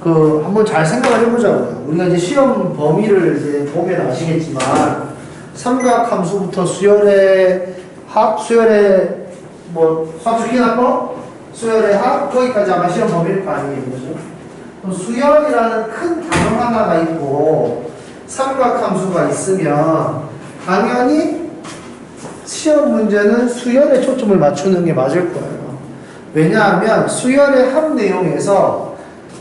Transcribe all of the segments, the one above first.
한번 잘 생각을 해보자고요. 우리가 이제 시험 범위를 이제 보면 아시겠지만, 삼각함수부터 수열의 합, 수열의 수학적인합법, 수열의 합, 거기까지 아마 시험 범위일 거 아니에요. 그죠? 그럼 수열이라는 큰 단어 하나가 있고, 삼각함수가 있으면, 당연히 시험 문제는 수열에 초점을 맞추는 게 맞을 거예요. 왜냐하면 수열의 합 내용에서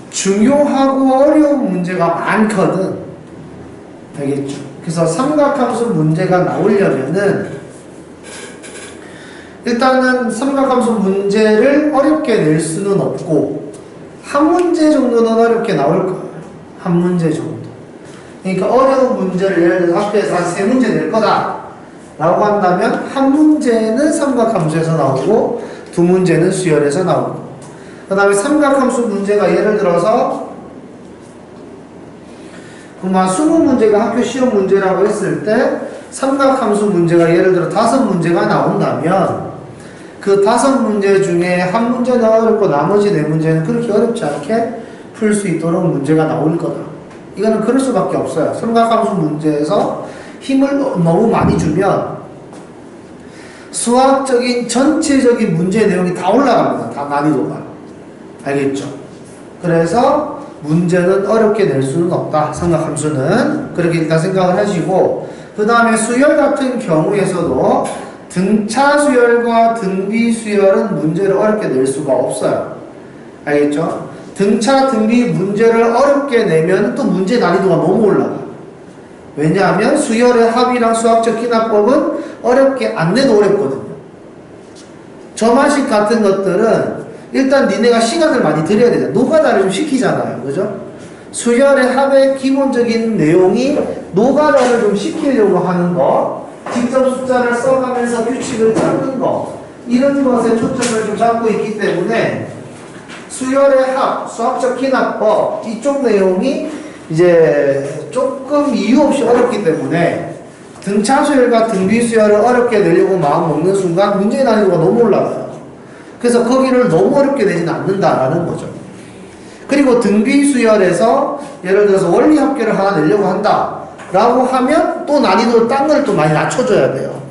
중요하고 어려운 문제가 많거든. 알겠죠? 그래서 삼각함수 문제가 나오려면은 일단은 삼각함수 문제를 어렵게 낼 수는 없고 한 문제 정도는 어렵게 나올 거예요. 한 문제 정도. 그러니까 어려운 문제를 예를 들어서 학교에서 한 3문제 낼 거다 라고 한다면 한 문제는 삼각함수에서 나오고 2문제는 수열에서 나오고 그 다음에 삼각함수 문제가 예를 들어서 20문제가 학교 시험 문제라고 했을 때 삼각함수 문제가 예를 들어 5문제가 나온다면 그 5문제 중에 한 문제는 어렵고 나머지 4문제는 그렇게 어렵지 않게 풀 수 있도록 문제가 나올 거다. 이거는 그럴 수밖에 없어요. 삼각함수 문제에서 힘을 너무 많이 주면 수학적인 전체적인 문제 내용이 다 올라갑니다. 다 난이도가. 알겠죠? 그래서 문제는 어렵게 낼 수는 없다. 삼각함수는. 그렇게 일단 생각을 하시고 그 다음에 수열 같은 경우에서도 등차 수열과 등비 수열은 문제를 어렵게 낼 수가 없어요. 알겠죠? 등차 등비 문제를 어렵게 내면 또 문제 난이도가 너무 올라가. 왜냐하면 수열의 합이랑 수학적 기납법은 어렵게 안 내도 어렵거든요. 점화식 같은 것들은 일단 니네가 시간을 많이 들여야 되잖아. 노가다를 좀 시키잖아요. 그죠? 수열의 합의 기본적인 내용이 노가다를 좀 시키려고 하는 거, 직접 숫자를 써가면서 규칙을 찾는 거, 이런 것에 초점을 좀 잡고 있기 때문에 수열의 합, 수학적 기납법 이쪽 내용이 이제 조금 이유 없이 어렵기 때문에 등차 수열과 등비 수열을 어렵게 내려고 마음 먹는 순간 문제의 난이도가 너무 올라가요. 그래서 거기를 너무 어렵게 내지는 않는다라는 거죠. 그리고 등비 수열에서 예를 들어서 원리 합계를 하나 내려고 한다 라고 하면 또 난이도를 딴 걸 또 많이 낮춰줘야 돼요.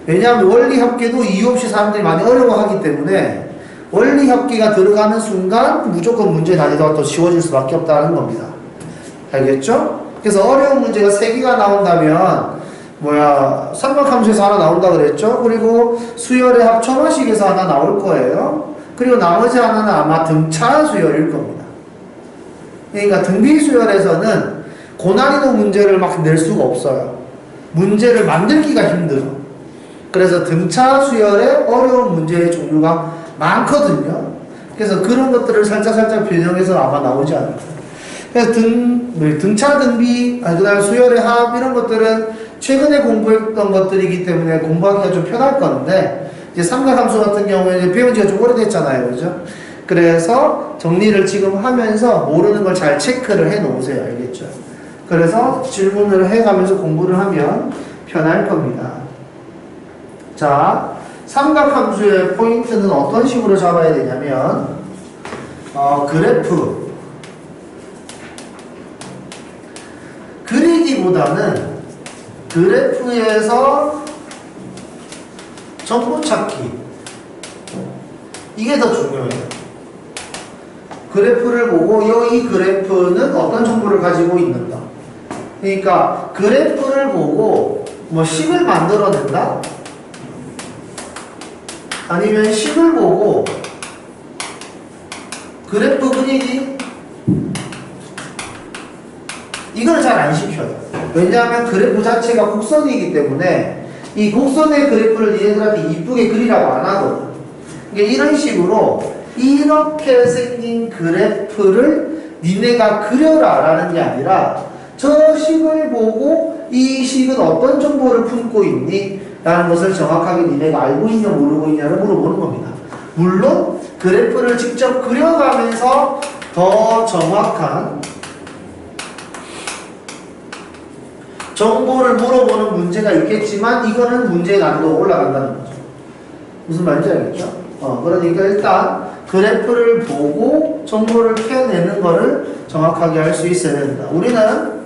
왜냐하면 원리 합계도 이유 없이 사람들이 많이 어려워하기 때문에 원리 합계가 들어가는 순간 무조건 문제 난이도가 또 쉬워질 수밖에 없다는 겁니다. 알겠죠? 그래서 어려운 문제가 3개가 나온다면 삼각함수에서 하나 나온다 그랬죠? 그리고 수열의 합 점화식에서 하나 나올 거예요. 그리고 나머지 하나는 아마 등차 수열일 겁니다. 그러니까 등비 수열에서는 고난이도 문제를 막 낼 수가 없어요. 문제를 만들기가 힘들어. 그래서 등차 수열의 어려운 문제의 종류가 많거든요. 그래서 그런 것들을 살짝 변형해서 아마 나오지 않을까. 그래서 등차 등비, 그 다음에 수열의 합 이런 것들은 최근에 공부했던 것들이기 때문에 공부하기가 좀 편할 건데 이제 삼각함수 같은 경우에 이제 배운 지가 좀 오래됐잖아요. 그죠? 그래서 정리를 지금 하면서 모르는 걸 잘 체크를 해 놓으세요. 알겠죠? 그래서 질문을 해가면서 공부를 하면 편할 겁니다. 자, 삼각함수의 포인트는 어떤 식으로 잡아야 되냐면 그래프 그리기보다는 그래프에서 정보 찾기 이게 더 중요해요. 그래프를 보고 이 그래프는 어떤 정보를 가지고 있는가. 그러니까 그래프를 보고 식을 만들어낸다? 아니면 식을 보고 그래프 그리기? 이걸 잘 안 시켜요. 왜냐하면 그래프 자체가 곡선이기 때문에 이 곡선의 그래프를 얘네들한테 이쁘게 그리라고 안 하거든. 그러니까 이런 식으로 이렇게 생긴 그래프를 니네가 그려라 라는 게 아니라 저 식을 보고 이 식은 어떤 정보를 품고 있니? 라는 것을 정확하게 니네가 알고 있냐 모르고 있냐를 물어보는 겁니다. 물론 그래프를 직접 그려가면서 더 정확한 정보를 물어보는 문제가 있겠지만 이거는 문제의 난이도가 올라간다는 거죠. 무슨 말인지 알겠죠? 그러니까 일단 그래프를 보고 정보를 캐내는 거를 정확하게 할 수 있어야 된다. 우리는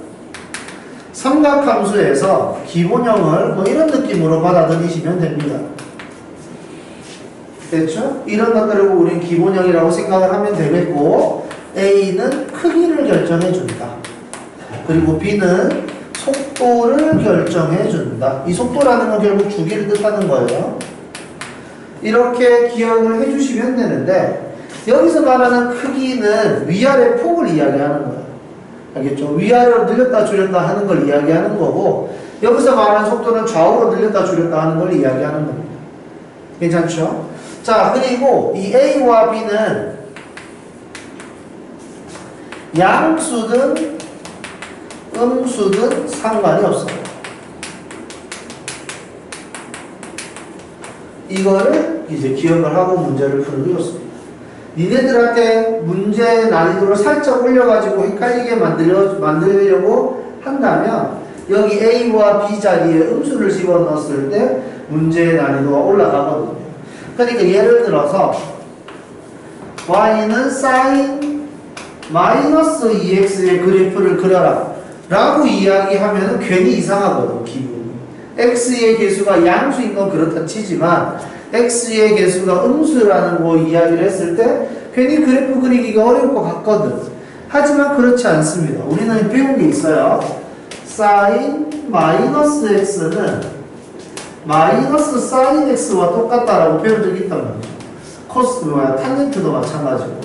삼각함수에서 기본형을 뭐 이런 느낌으로 받아들이시면 됩니다. 됐죠? 이런 것들을 우리는 기본형이라고 생각을 하면 되겠고, A는 크기를 결정해 준다. 그리고 B는 속도를 결정해 준다. 이 속도라는 건 결국 주기를 뜻하는 거예요. 이렇게 기억을 해주시면 되는데, 여기서 말하는 크기는 위아래 폭을 이야기하는 거예요. 알겠죠? 위아래로 늘렸다 줄였다 하는 걸 이야기하는 거고, 여기서 말하는 속도는 좌우로 늘렸다 줄였다 하는 걸 이야기하는 겁니다. 괜찮죠? 자, 그리고 이 A와 B는 양수든 음수든 상관이 없어요. 이거를 이제 기억을 하고 문제를 푸는 게 좋습니다. 니네들한테 문제 난이도를 살짝 올려가지고 헷갈리게 만들려고 한다면 여기 A와 B 자리에 음수를 집어넣었을 때 문제의 난이도가 올라가거든요. 그러니까 예를 들어서 y는 sin 마이너스 2x의 그래프를 그려라 라고 이야기하면 괜히 이상하거든, 기분이. x의 개수가 양수인 건 그렇다 치지만 x의 개수가 음수라는 거 이야기를 했을 때 괜히 그래프 그리기가 어려울 것 같거든. 하지만 그렇지 않습니다. 우리는 배운 게 있어요. sin 마이너스 x는 마이너스 sin x와 똑같다라고 배운 적이 있단 말이죠. 코스 탄젠트도 마찬가지고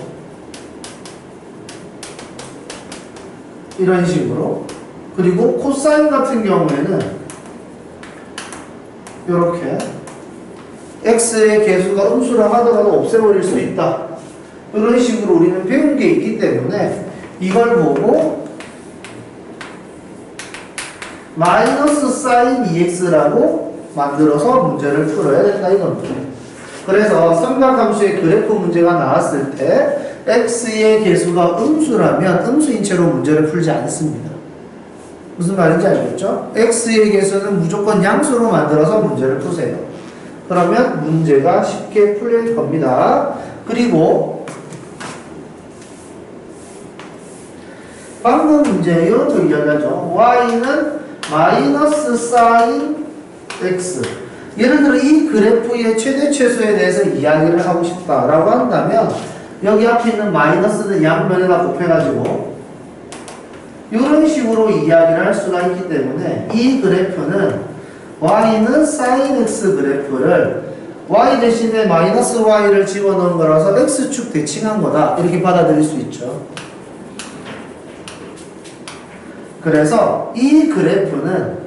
이런 식으로. 그리고 코사인 같은 경우에는 이렇게 x의 개수가 음수라 하더라도 없애버릴 수 있다. 이런 식으로 우리는 배운 게 있기 때문에 이걸 보고 마이너스 사인 2x라고 만들어서 문제를 풀어야 된다 이겁니다. 그래서 삼각함수의 그래프 문제가 나왔을 때 x의 개수가 음수라면 음수인 채로 문제를 풀지 않습니다. 무슨 말인지 알겠죠? x의 개수는 무조건 양수로 만들어서 문제를 푸세요. 그러면 문제가 쉽게 풀릴 겁니다. 그리고 방금 문제 이런 거 이야기하죠. y는 마이너스 사인 x. 예를 들어 이 그래프의 최대 최소에 대해서 이야기를 하고 싶다라고 한다면 여기 앞에 있는 마이너스는 양면에다 곱해가지고 이런 식으로 이야기를 할 수가 있기 때문에 이 그래프는 y는 sin x 그래프를 y 대신에 마이너스 y를 집어넣은 거라서 x축 대칭한 거다 이렇게 받아들일 수 있죠. 그래서 이 그래프는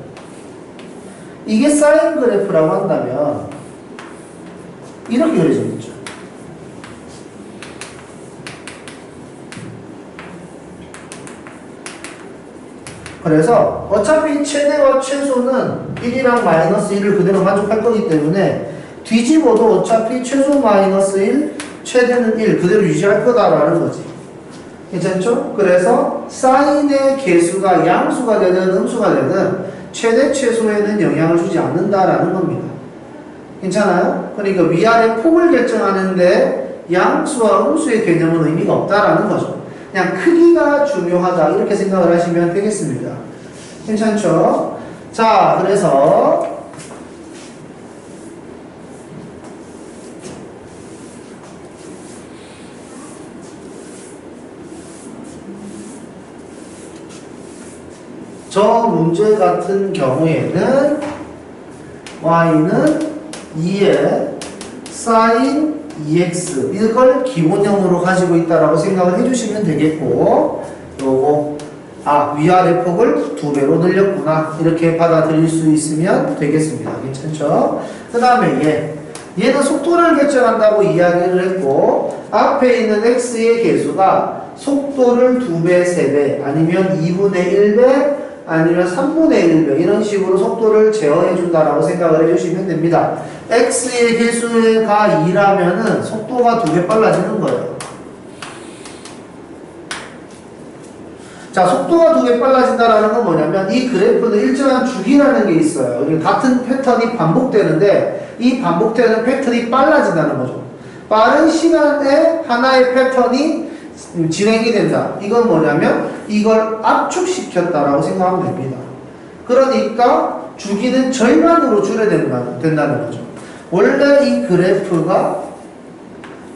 이게 사인 그래프라고 한다면 이렇게 그려져 있죠. 그래서 어차피 최대와 최소는 1이랑 마이너스 1을 그대로 만족할 거기 때문에 뒤집어도 어차피 최소 마이너스 1, 최대는 1 그대로 유지할 거다라는 거지. 괜찮죠? 그래서 사인의 개수가 양수가 되든 음수가 되든 최대 최소에는 영향을 주지 않는다라는 겁니다. 괜찮아요? 그러니까 위아래 폭을 결정하는데 양수와 음수의 개념은 의미가 없다라는 거죠. 그냥 크기가 중요하다 이렇게 생각을 하시면 되겠습니다. 괜찮죠? 자, 그래서 저 문제 같은 경우에는 y는 2의 sin 2x 이걸 기본형으로 가지고 있다라고 생각을 해주시면 되겠고, 요거 위아래 폭을 2배로 늘렸구나 이렇게 받아들일 수 있으면 되겠습니다. 괜찮죠? 그 다음에 얘는 속도를 결정한다고 이야기를 했고 앞에 있는 x의 개수가 속도를 2배, 3배 아니면 2분의 1배 아니면 3분의 1배 이런 식으로 속도를 제어해 준다라고 생각을 해주시면 됩니다. x의 개수가 2라면은 속도가 2배 빨라지는 거예요. 자, 속도가 2배 빨라진다라는 건 뭐냐면 이 그래프는 일정한 주기라는 게 있어요. 같은 패턴이 반복되는데 이 반복되는 패턴이 빨라진다는 거죠. 빠른 시간에 하나의 패턴이 진행이 된다. 이건 뭐냐면 이걸 압축시켰다라고 생각하면 됩니다. 그러니까 주기는 절반으로 줄여야 된다는 거죠. 원래 이 그래프가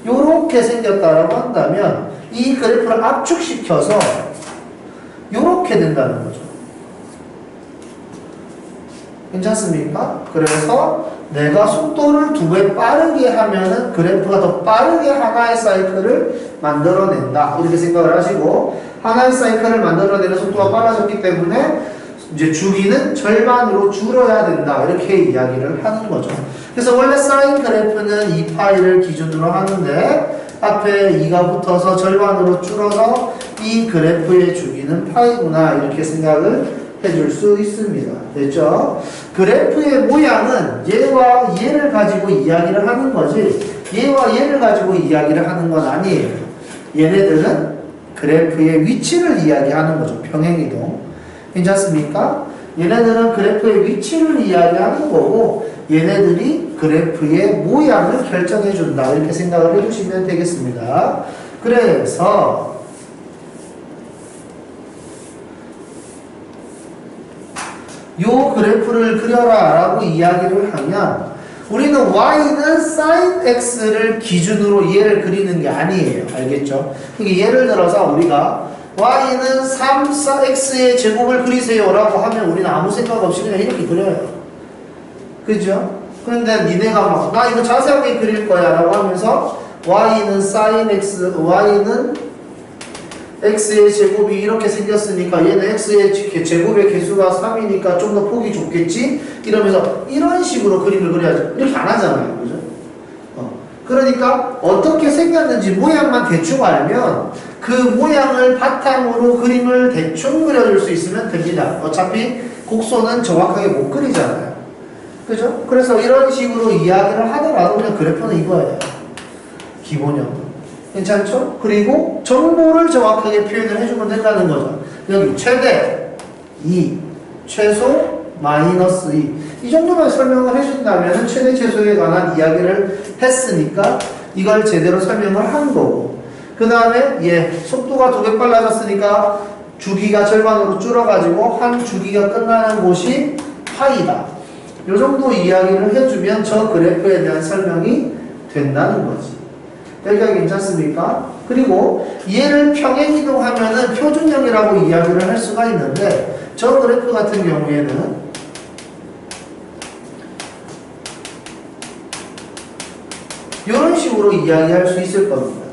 요렇게 생겼다라고 한다면 이 그래프를 압축시켜서 요렇게 된다는 거죠. 괜찮습니까? 그래서 내가 속도를 2배 빠르게 하면은 그래프가 더 빠르게 하나의 사이클을 만들어낸다. 이렇게 생각을 하시고, 하나의 사이클을 만들어내는 속도가 빨라졌기 때문에 이제 주기는 절반으로 줄어야 된다. 이렇게 이야기를 하는 거죠. 그래서 원래 사인 그래프는 2파이를 기준으로 하는데 앞에 2가 붙어서 절반으로 줄어서 이 그래프의 주기는 파이구나. 이렇게 생각을 해줄 수 있습니다. 됐죠? 그래프의 모양은 얘와 얘를 가지고 이야기를 하는 거지 얘와 얘를 가지고 이야기를 하는 건 아니에요. 얘네들은 그래프의 위치를 이야기하는 거죠. 평행이동. 괜찮습니까? 얘네들은 그래프의 위치를 이야기하는 거고 얘네들이 그래프의 모양을 결정해 준다. 이렇게 생각을 해주시면 되겠습니다. 그래서 요 그래프를 그려라 라고 이야기를 하면 우리는 y는 sin x를 기준으로 얘를 그리는 게 아니에요. 알겠죠? 그러니까 예를 들어서 우리가 y는 3x의 제곱을 그리세요 라고 하면 우리는 아무 생각 없이 그냥 이렇게 그려요. 그죠? 그런데 니네가 막 나 이거 자세하게 그릴 거야 라고 하면서 y는 sin x, y는 x의 제곱이 이렇게 생겼으니까 얘는 x의 제곱의 개수가 3이니까 좀 더 폭이 좁겠지? 이러면서 이런 식으로 그림을 그려야죠. 이렇게 안 하잖아요. 그죠? 그러니까 어떻게 생겼는지 모양만 대충 알면 그 모양을 바탕으로 그림을 대충 그려줄 수 있으면 됩니다. 어차피 곡선은 정확하게 못 그리잖아요. 그죠? 그래서 이런 식으로 이야기를 하더라도 그냥 그래프는 이거예요. 기본형. 괜찮죠? 그리고 정보를 정확하게 표현을 해주면 된다는 거죠. 여기 최대 2, 최소 마이너스 2. 이 정도만 설명을 해준다면 최대 최소에 관한 이야기를 했으니까 이걸 제대로 설명을 한 거고. 그 다음에 속도가 2배 빨라졌으니까 주기가 절반으로 줄어가지고 한 주기가 끝나는 곳이 파이다. 이 정도 이야기를 해주면 저 그래프에 대한 설명이 된다는 거지. 여기가 괜찮습니까? 그리고 얘를 평행이동하면은 표준형이라고 이야기를 할 수가 있는데 저 그래프 같은 경우에는 이런 식으로 이야기할 수 있을 겁니다.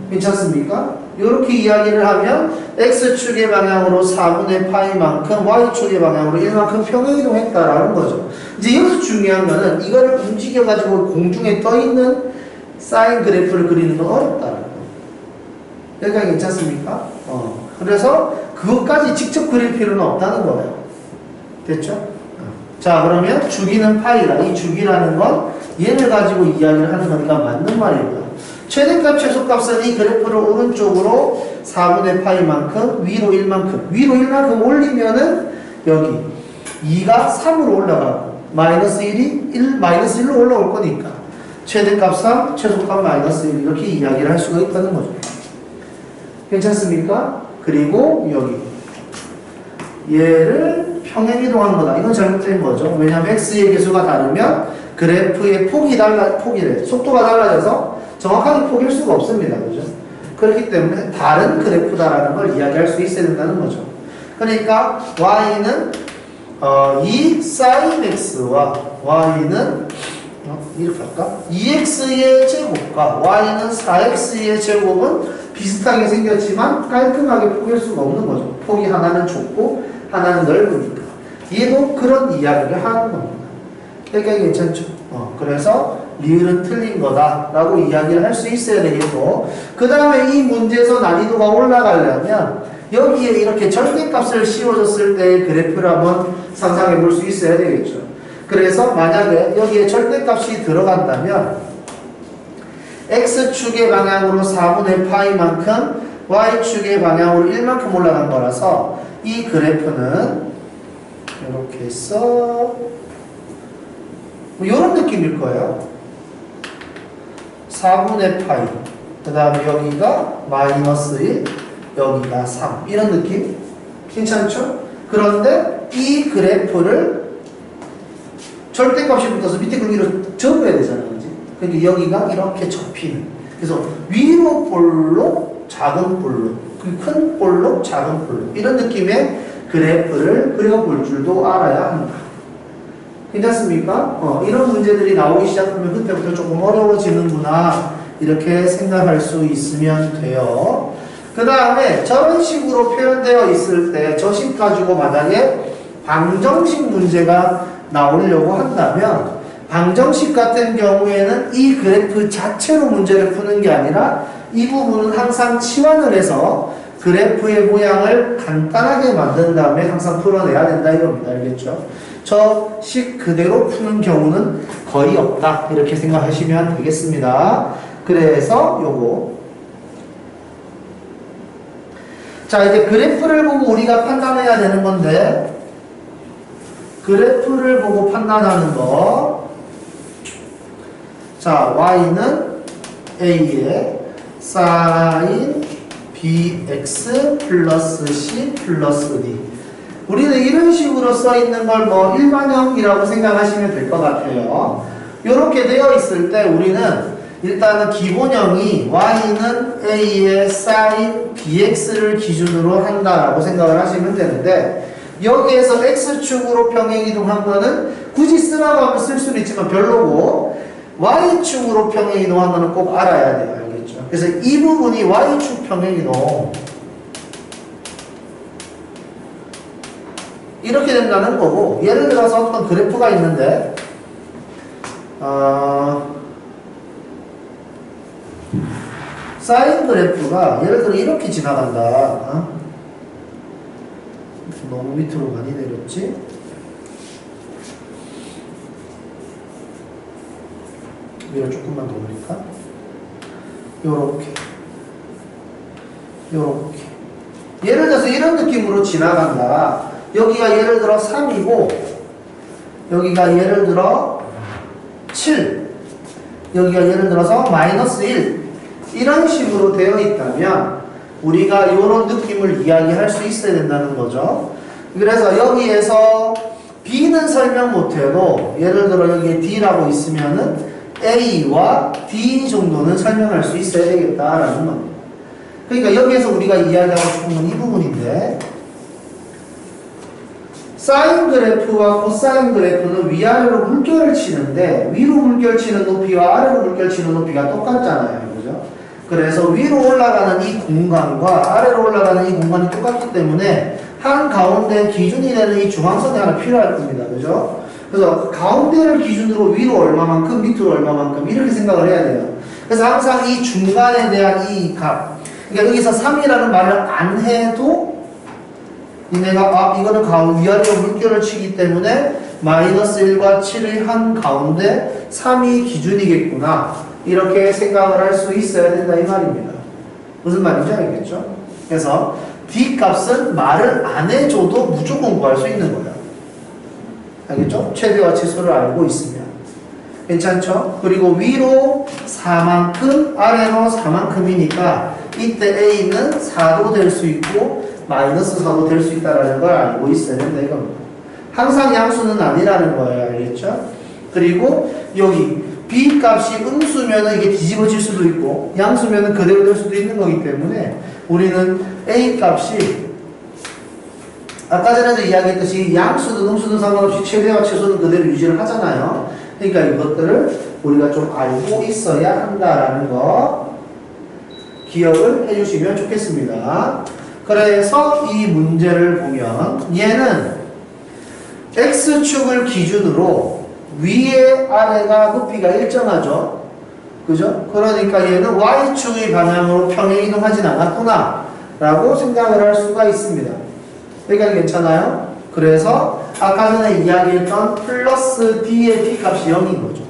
괜찮습니까? 이렇게 이야기를 하면 x축의 방향으로 4분의 파이만큼 y축의 방향으로 1만큼 평행이동했다라는 거죠. 이제 여기서 중요한 거는 이거를 움직여가지고 공중에 떠있는 사인 그래프를 그리는 건 어렵다는 거. 여기가 괜찮습니까? 그래서 그것까지 직접 그릴 필요는 없다는 거예요. 됐죠? 자, 그러면 주기는 파이다. 이 주기라는 건 얘를 가지고 이야기를 하는 거니까 맞는 말이고요. 최대값, 최소값은 이 그래프를 오른쪽으로 4분의 파이만큼, 위로 1만큼. 위로 1만큼 올리면은 여기 2가 3으로 올라가고 마이너스 1이 마이너스 1로 올라올 거니까 최대값 3, 최소값 마이너스 1 이렇게 이야기를 할 수가 있다는 거죠. 괜찮습니까? 그리고 여기 얘를 평행이동하는 거다. 이건 잘못된 거죠. 왜냐하면 x의 개수가 다르면 그래프의 폭이래. 속도가 달라져서 정확하게 폭일 수가 없습니다. 그죠? 그렇기 때문에 다른 그래프다라는 걸 이야기할 수 있어야 된다는 거죠. 그러니까 y는 이 sin x와 y는 이렇게 할까? 2x의 제곱과 y는 4x의 제곱은 비슷하게 생겼지만 깔끔하게 포기할 수가 없는 거죠. 폭이 하나는 좁고 하나는 넓으니까. 얘도 그런 이야기를 하는 겁니다. 여기가 괜찮죠? 그래서 리을은 틀린 거다라고 이야기를 할 수 있어야 되겠고, 그 다음에 이 문제에서 난이도가 올라가려면 여기에 이렇게 절대값을 씌워줬을 때의 그래프를 한번 상상해 볼 수 있어야 되겠죠. 그래서 만약에 여기에 절대값이 들어간다면 x축의 방향으로 4분의 파이만큼 y축의 방향으로 1만큼 올라간 거라서 이 그래프는 이렇게 해서 이런 느낌일 거예요. 4분의 파이. 그 다음에 여기가 마이너스 1, 여기가 3. 이런 느낌? 괜찮죠? 그런데 이 그래프를 절대값이 붙어서 밑에 크기로 접어야 되잖아요. 그지? 그러니까 여기가 이렇게 접히는. 그래서 위로 볼록, 작은 볼록, 큰 볼록, 작은 볼록. 이런 느낌의 그래프를 그려볼 줄도 알아야 합니다. 괜찮습니까? 이런 문제들이 나오기 시작하면 그때부터 조금 어려워지는구나. 이렇게 생각할 수 있으면 돼요. 그 다음에 저런 식으로 표현되어 있을 때 저식 가지고 만약에 방정식 문제가 나오려고 한다면 방정식 같은 경우에는 이 그래프 자체로 문제를 푸는 게 아니라 이 부분은 항상 치환을 해서 그래프의 모양을 간단하게 만든 다음에 항상 풀어내야 된다 이겁니다. 알겠죠? 저 식 그대로 푸는 경우는 거의 없다. 이렇게 생각하시면 되겠습니다. 그래서 요거. 자, 이제 그래프를 보고 우리가 판단해야 되는 건데, 그래프를 보고 판단하는 거. 자, y는 a에 sin bx 플러스 c 플러스 d. 우리는 이런 식으로 써 있는 걸 뭐 일반형이라고 생각하시면 될 것 같아요. 이렇게 되어 있을 때 우리는 일단은 기본형이 y는 a의 sin bx를 기준으로 한다라고 생각을 하시면 되는데, 여기에서 x축으로 평행이동한 거는 굳이 쓰라고 하면 쓸 수는 있지만 별로고, y축으로 평행이동한 거는 꼭 알아야 돼요. 알겠죠? 그래서 이 부분이 y축 평행이동 이렇게 된다는 거고, 예를 들어서 어떤 그래프가 있는데 사인 그래프가 예를 들어 이렇게 지나간다. 너무 밑으로 많이 내렸지? 위로 조금만 더 올릴까? 요렇게 예를 들어서 이런 느낌으로 지나간다. 여기가 예를 들어 3이고 여기가 예를 들어 7, 여기가 예를 들어서 마이너스 1, 이런 식으로 되어 있다면 우리가 이런 느낌을 이야기할 수 있어야 된다는 거죠. 그래서 여기에서 B는 설명 못해도 예를 들어 여기에 D라고 있으면은 A와 D 정도는 설명할 수 있어야 되겠다라는 겁니다. 그러니까 여기에서 우리가 이야기하고 싶은 건 이 부분인데, 사인 그래프와 코사인 그래프는 위아래로 물결을 치는데 위로 물결 치는 높이와 아래로 물결 치는 높이가 똑같잖아요. 그죠? 그래서 위로 올라가는 이 공간과 아래로 올라가는 이 공간이 똑같기 때문에 한 가운데 기준이 되는 이 중앙선이 하나 필요할 겁니다. 그죠? 그래서 가운데를 기준으로 위로 얼마만큼, 밑으로 얼마만큼 이렇게 생각을 해야 돼요. 그래서 항상 이 중간에 대한 이 값, 그러니까 여기서 3이라는 말을 안 해도 니네가 이거는 위아래로 물결을 치기 때문에 마이너스 1과 7의 한 가운데 3이 기준이겠구나, 이렇게 생각을 할 수 있어야 된다 이 말입니다. 무슨 말인지 알겠죠? 그래서 D 값은 말을 안 해줘도 무조건 구할 수 있는 거예요. 알겠죠? 최대와 최소를 알고 있으면 괜찮죠? 그리고 위로 4만큼 아래로 4만큼이니까 이때 A는 4도 될 수 있고 마이너스 4도 될 수 있다는 걸 알고 있어야 된다 이겁니다. 항상 양수는 아니라는 거예요. 알겠죠? 그리고 여기 B 값이 음수면 이게 뒤집어질 수도 있고 양수면 그대로 될 수도 있는 거기 때문에 우리는 A 값이 아까 전에도 이야기했듯이 양수든 음수든 상관없이 최대와 최소는 그대로 유지를 하잖아요. 그러니까 이것들을 우리가 좀 알고 있어야 한다라는 거 기억을 해주시면 좋겠습니다. 그래서 이 문제를 보면 얘는 X축을 기준으로 위에 아래가 높이가 일정하죠. 그죠? 그러니까 얘는 Y축의 방향으로 평행이동하진 않았구나 라고 생각을 할 수가 있습니다. 여기까지 괜찮아요? 그래서 아까 전에 이야기했던 플러스 D의 D값이 0인 거죠.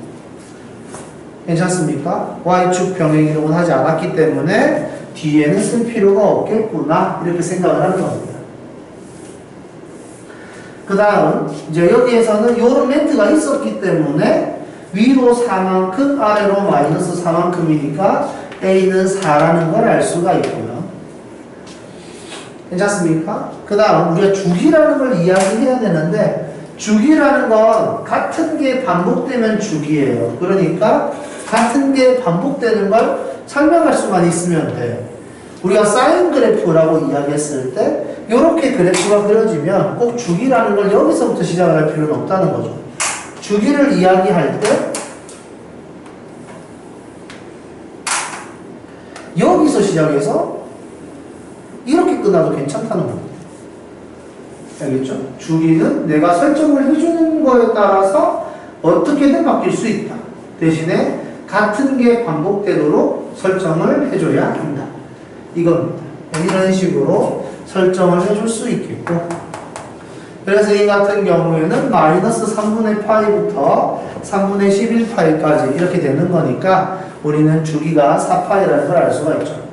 괜찮습니까? Y축 병행이동은 하지 않았기 때문에 D에는 쓸 필요가 없겠구나 이렇게 생각을 하는 겁니다. 그 다음 이제 여기에서는 요런 멘트가 있었기 때문에 위로 4만큼 아래로 마이너스 4만큼이니까 A는 4라는 걸 알 수가 있고요. 괜찮습니까? 그 다음 우리가 주기라는 걸 이야기해야 되는데 주기라는 건 같은 게 반복되면 주기예요. 그러니까 같은 게 반복되는 걸 설명할 수만 있으면 돼요. 우리가 사인 그래프라고 이야기했을 때 이렇게 그래프가 그려지면 꼭 주기라는 걸 여기서부터 시작을 할 필요는 없다는 거죠. 주기를 이야기할 때 여기서 시작해서 이렇게 끝나도 괜찮다는 겁니다. 알겠죠? 주기는 내가 설정을 해주는 거에 따라서 어떻게든 바뀔 수 있다. 대신에 같은 게 반복되도록 설정을 해줘야 한다. 이겁니다. 이런 식으로 설정을 해줄 수 있겠고, 그래서 이 같은 경우에는 마이너스 3분의 파이부터 3분의 11파이까지 이렇게 되는 거니까 우리는 주기가 4파이라는 걸 알 수가 있죠.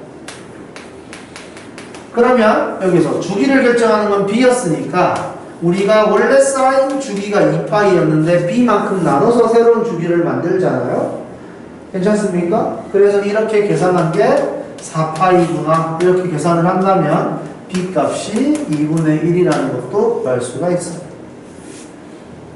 그러면 여기서 주기를 결정하는 건 b였으니까 우리가 원래 쌓인 주기가 2파이였는데 b만큼 나눠서 새로운 주기를 만들잖아요. 괜찮습니까? 그래서 이렇게 계산한 게 4파이구나 이렇게 계산을 한다면 b 값이 2분의 1이라는 것도 알 수가 있어요.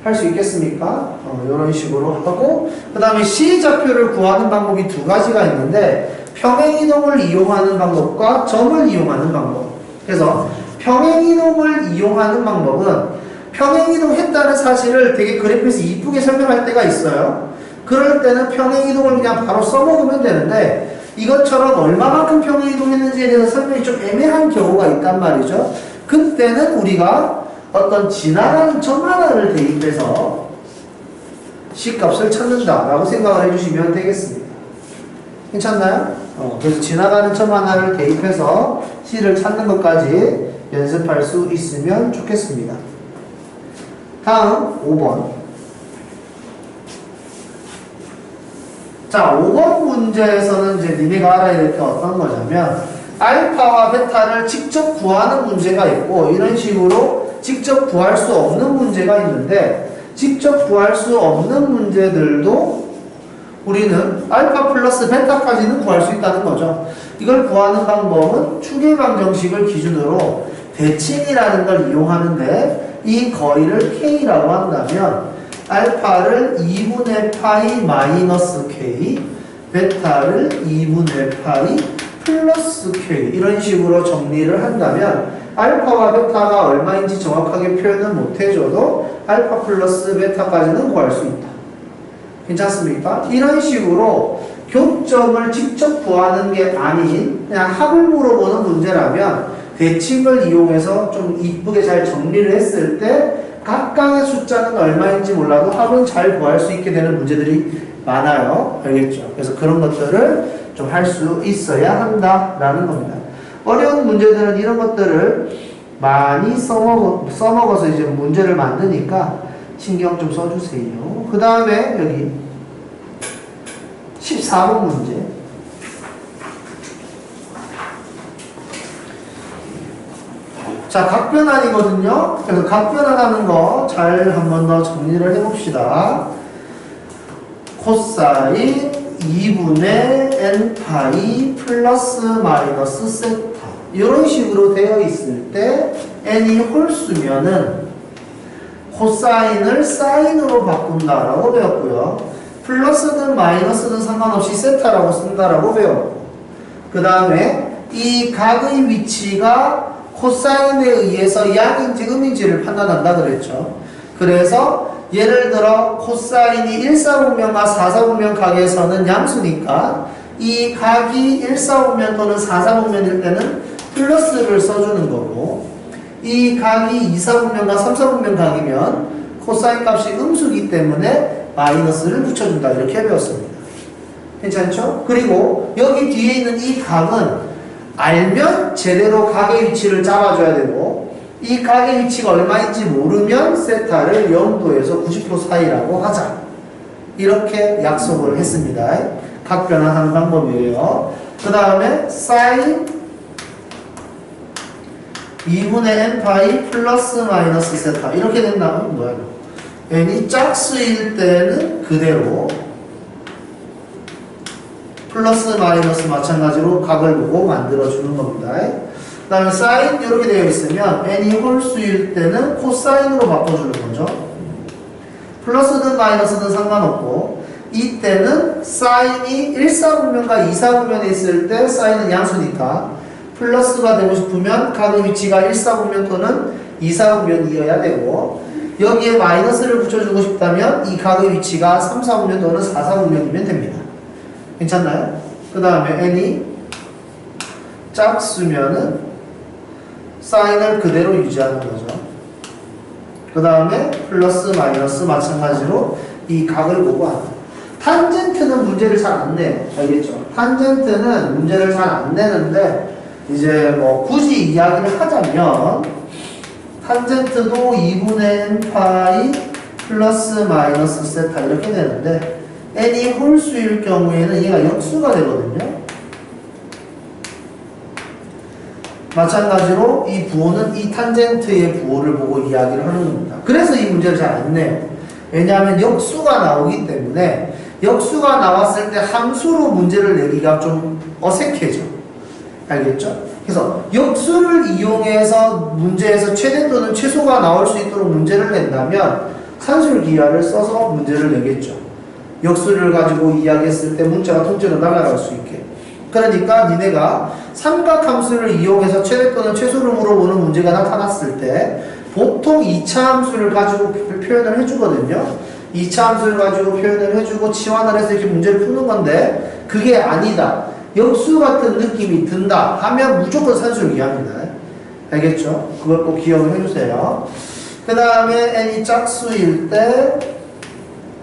할 수 있겠습니까? 이런 식으로 하고, 그 다음에 C좌표를 구하는 방법이 두 가지가 있는데 평행이동을 이용하는 방법과 점을 이용하는 방법. 그래서 평행이동을 이용하는 방법은 평행이동 했다는 사실을 되게 그래프에서 이쁘게 설명할 때가 있어요. 그럴 때는 평행이동을 그냥 바로 써먹으면 되는데 이것처럼 얼마만큼 평행이동했는지에 대해서 설명이 좀 애매한 경우가 있단 말이죠. 그때는 우리가 어떤 지나가는 점 하나를 대입해서 C값을 찾는다라고 생각을 해주시면 되겠습니다. 괜찮나요? 그래서 지나가는 점 하나를 대입해서 C를 찾는 것까지 연습할 수 있으면 좋겠습니다. 다음 5번. 자, 5번 문제에서는 이제 니네가 알아야 될 게 어떤 거냐면 알파와 베타를 직접 구하는 문제가 있고 이런 식으로 직접 구할 수 없는 문제가 있는데 직접 구할 수 없는 문제들도 우리는 알파 플러스 베타까지는 구할 수 있다는 거죠. 이걸 구하는 방법은 추계방 정식을 기준으로 대칭이라는 걸 이용하는데 이 거리를 K라고 한다면 알파를 2분의 파이 마이너스 K, 베타를 2분의 파이 플러스 K 이런 식으로 정리를 한다면 알파와 베타가 얼마인지 정확하게 표현은 못해줘도 알파 플러스 베타까지는 구할 수 있다. 괜찮습니까? 이런 식으로 교점을 직접 구하는 게 아닌 그냥 합을 물어보는 문제라면 대칭을 이용해서 좀 이쁘게 잘 정리를 했을 때 각각의 숫자는 얼마인지 몰라도 합은 잘 구할 수 있게 되는 문제들이 많아요. 알겠죠? 그래서 그런 것들을 좀 할 수 있어야 한다라는 겁니다. 어려운 문제들은 이런 것들을 많이 써먹어서 이제 문제를 만드니까 신경 좀 써주세요. 그 다음에 여기 14번 문제. 자, 각변환이거든요. 그래서 각변환하는 거 잘 한 번 더 정리를 해봅시다. 코사인 2분의 n파이 플러스 마이너스 세타 이런 식으로 되어 있을 때 n이 홀수면은 코사인을 사인으로 바꾼다라고 배웠고요. 플러스든 마이너스든 상관없이 세타라고 쓴다라고 배웠고, 그 다음에 이 각의 위치가 코사인에 의해서 양인지 음인지를 판단한다 그랬죠. 그래서 예를 들어 코사인이 1사분면과 4사분면 각에서는 양수니까 이 각이 1사분면 또는 4사분면일 때는 플러스를 써주는 거고, 이 각이 2사분면과 3사분면 각이면 코사인 값이 음수기 때문에 마이너스를 붙여준다 이렇게 배웠습니다. 괜찮죠? 그리고 여기 뒤에 있는 이 각은 알면 제대로 각의 위치를 잡아줘야 되고 이 각의 위치가 얼마인지 모르면 세타를 0도에서 90도 사이라고 하자. 이렇게 약속을 했습니다. 각 변환하는 방법이에요. 그 다음에 사인 2분의 n파이 플러스 마이너스 세타 이렇게 된다면 뭐야? n이 짝수일 때는 그대로 플러스 마이너스 마찬가지로 각을 보고 만들어주는 겁니다. 그 다음에 사인 이렇게 되어 있으면 n이 홀수일 때는 코사인으로 바꿔주는 거죠. 플러스든 마이너스든 상관없고 이때는 사인이 1사분면과 2사분면에 있을 때 사인은 양수니까 플러스가 되고 싶으면 각의 위치가 1사분면 또는 2사분면이어야 되고 여기에 마이너스를 붙여주고 싶다면 이 각의 위치가 3사분면 또는 4사분면이면 됩니다. 괜찮나요? 그 다음에 n이 짝수면은 사인을 그대로 유지하는 거죠. 그 다음에 플러스 마이너스 마찬가지로 이 각을 보고 한다. 탄젠트는 문제를 잘 안 내요. 알겠죠? 탄젠트는 문제를 잘 안 내는데 이제 뭐 굳이 이야기를 하자면 탄젠트도 2분의 n 파이 플러스 마이너스 세타 이렇게 되는데 n이 홀수일 경우에는 얘가 역수가 되거든요. 마찬가지로 이 부호는 이 탄젠트의 부호를 보고 이야기를 하는 겁니다. 그래서 이 문제를 잘 안 내요. 왜냐하면 역수가 나오기 때문에 역수가 나왔을 때 함수로 문제를 내기가 좀 어색해져. 알겠죠? 그래서 역수를 이용해서 문제에서 최대 또는 최소가 나올 수 있도록 문제를 낸다면 산술기하를 써서 문제를 내겠죠. 역수를 가지고 이야기했을 때 문자가 통째로 날아갈 수 있게. 그러니까 니네가 삼각함수를 이용해서 최대 또는 최소를 물어보는 문제가 나타났을 때 보통 2차 함수를 가지고 표현을 해주거든요. 2차 함수를 가지고 표현을 해주고 치환을 해서 이렇게 문제를 푸는 건데 그게 아니다. 역수 같은 느낌이 든다 하면 무조건 산술기하입니다. 알겠죠? 그걸 꼭 기억을 해주세요. 그 다음에 n이 짝수일 때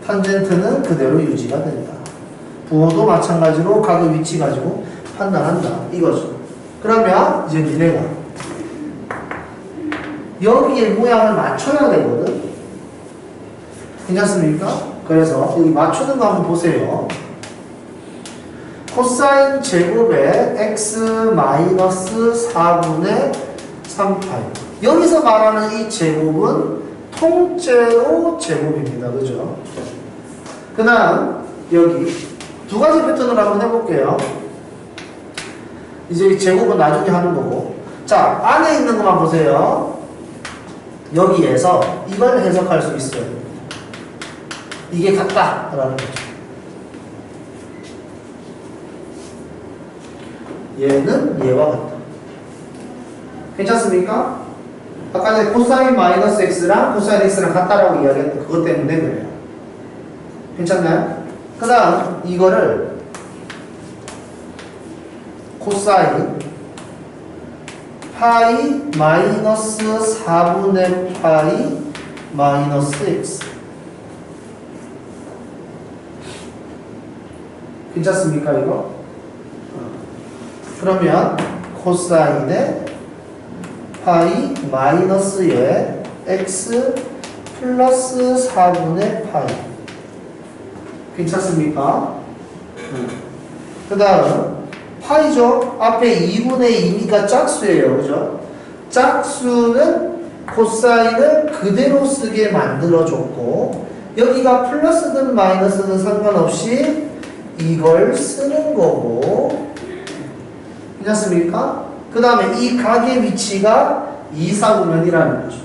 탄젠트는 그대로 유지가 된다. 부호도 마찬가지로 각의 위치 가지고 판단한다. 이거죠. 그러면 이제 니네가 여기에 모양을 맞춰야 되거든. 괜찮습니까? 그래서 여기 맞추는 거 한번 보세요. 코사인 제곱에 x 마이너스 4분의 3파이. 여기서 말하는 이 제곱은 통째로 제곱입니다. 그죠? 그 다음 여기 두 가지 패턴으로 한번 해볼게요. 이제 제곱은 나중에 하는 거고. 자, 안에 있는 것만 보세요. 여기에서 이걸 해석할 수 있어요. 이게 같다라는 거죠. 얘는 얘와 같다. 괜찮습니까? 아까 전에 코사인 마이너스 x랑 코사인 x랑 같다라고 이야기했는데 그것 때문에 그래요. 괜찮나요? 그 다음 이거를 코사인 파이 마이너스 4분의 파이 마이너스 x. 괜찮습니까 이거? 그러면 코사인의 파이 마이너스의 x 플러스 4분의 파이. 괜찮습니까? 그 다음 파이죠. 앞에 2분의 2니까 짝수예요. 그죠? 짝수는 코사인을 그대로 쓰게 만들어줬고 여기가 플러스든 마이너스든 상관없이 이걸 쓰는 거고. 괜찮습니까? 그 다음에 이 각의 위치가 2사분면이라는 거죠.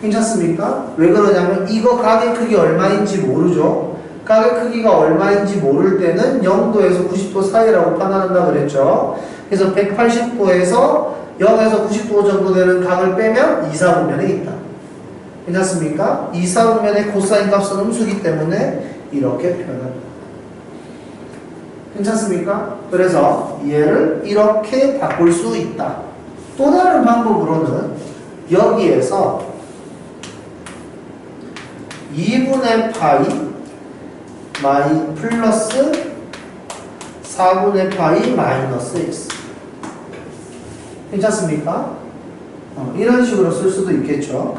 괜찮습니까? 왜 그러냐면 이거 각의 크기 얼마인지 모르죠. 각의 크기가 얼마인지 모를 때는 0도에서 90도 사이라고 판단한다 그랬죠. 그래서 180도에서 0에서 90도 정도 되는 각을 빼면 2사분면에 있다. 괜찮습니까? 2사분면의 코사인 값은 음수기 때문에 이렇게 표현합니다. 괜찮습니까? 그래서 얘를 이렇게 바꿀 수 있다. 또 다른 방법으로는 여기에서 2분의 파이 마이 플러스 4분의 파이 마이너스 x. 괜찮습니까? 이런 식으로 쓸 수도 있겠죠.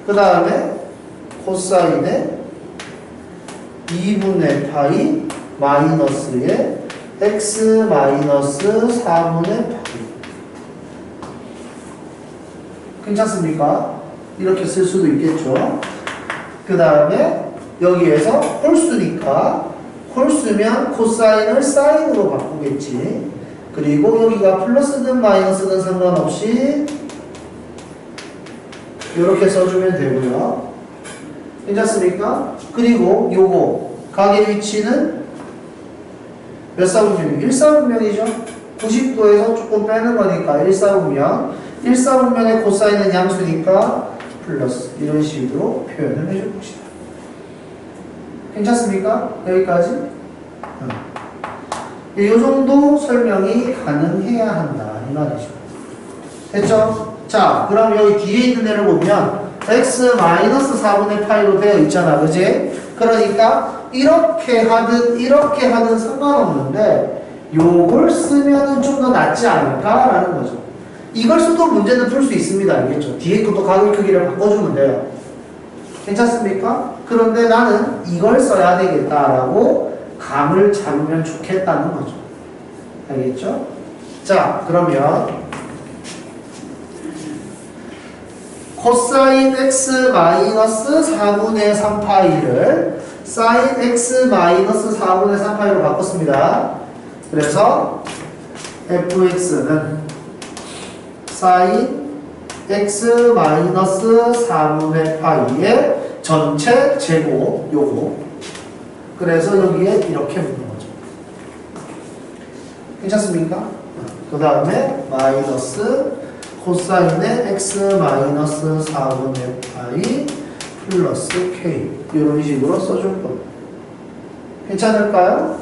그 다음에 코사인의 2분의 파이 마이너스의 x 마이너스 4분의 파이. 괜찮습니까? 이렇게 쓸 수도 있겠죠. 그 다음에 여기에서 홀수니까 홀수면 코사인을 사인으로 바꾸겠지. 그리고 여기가 플러스든 마이너스든 상관없이 이렇게 써주면 되고요. 괜찮습니까? 그리고 요거 각의 위치는 몇 사분면이에요? 1사분면이죠. 90도에서 조금 빼는 거니까 1사분면. 1사분면의 코사인은 양수니까 플러스 이런 식으로 표현을 해줄 것이다. 괜찮습니까? 여기까지? 이 정도 설명이 가능해야 한다 이 말이죠. 됐죠? 자, 그럼 여기 뒤에 있는 애를 보면 x-4분의 파이로 되어 있잖아, 그지? 그러니까 이렇게 하든 상관없는데 요걸 쓰면은 좀 더 낫지 않을까라는 거죠. 이걸 써도 문제는 풀 수 있습니다, 알겠죠? 뒤에 것도 가격 크기를 바꿔주면 돼요. 괜찮습니까? 그런데 나는 이걸 써야 되겠다라고 감을 잡으면 좋겠다는 거죠. 알겠죠? 자, 그러면 코사인 x-4분의 3파이를 사인 x-4분의 3파이로 바꿨습니다. 그래서 fx는 사인 x-4분의 파이의 전체 제곱 요거. 그래서 여기에 이렇게 묻는 거죠. 괜찮습니까? 그 다음에 마이너스 코사인의 x-4분의 파이 플러스 k 이런 식으로 써줄 겁니다. 괜찮을까요?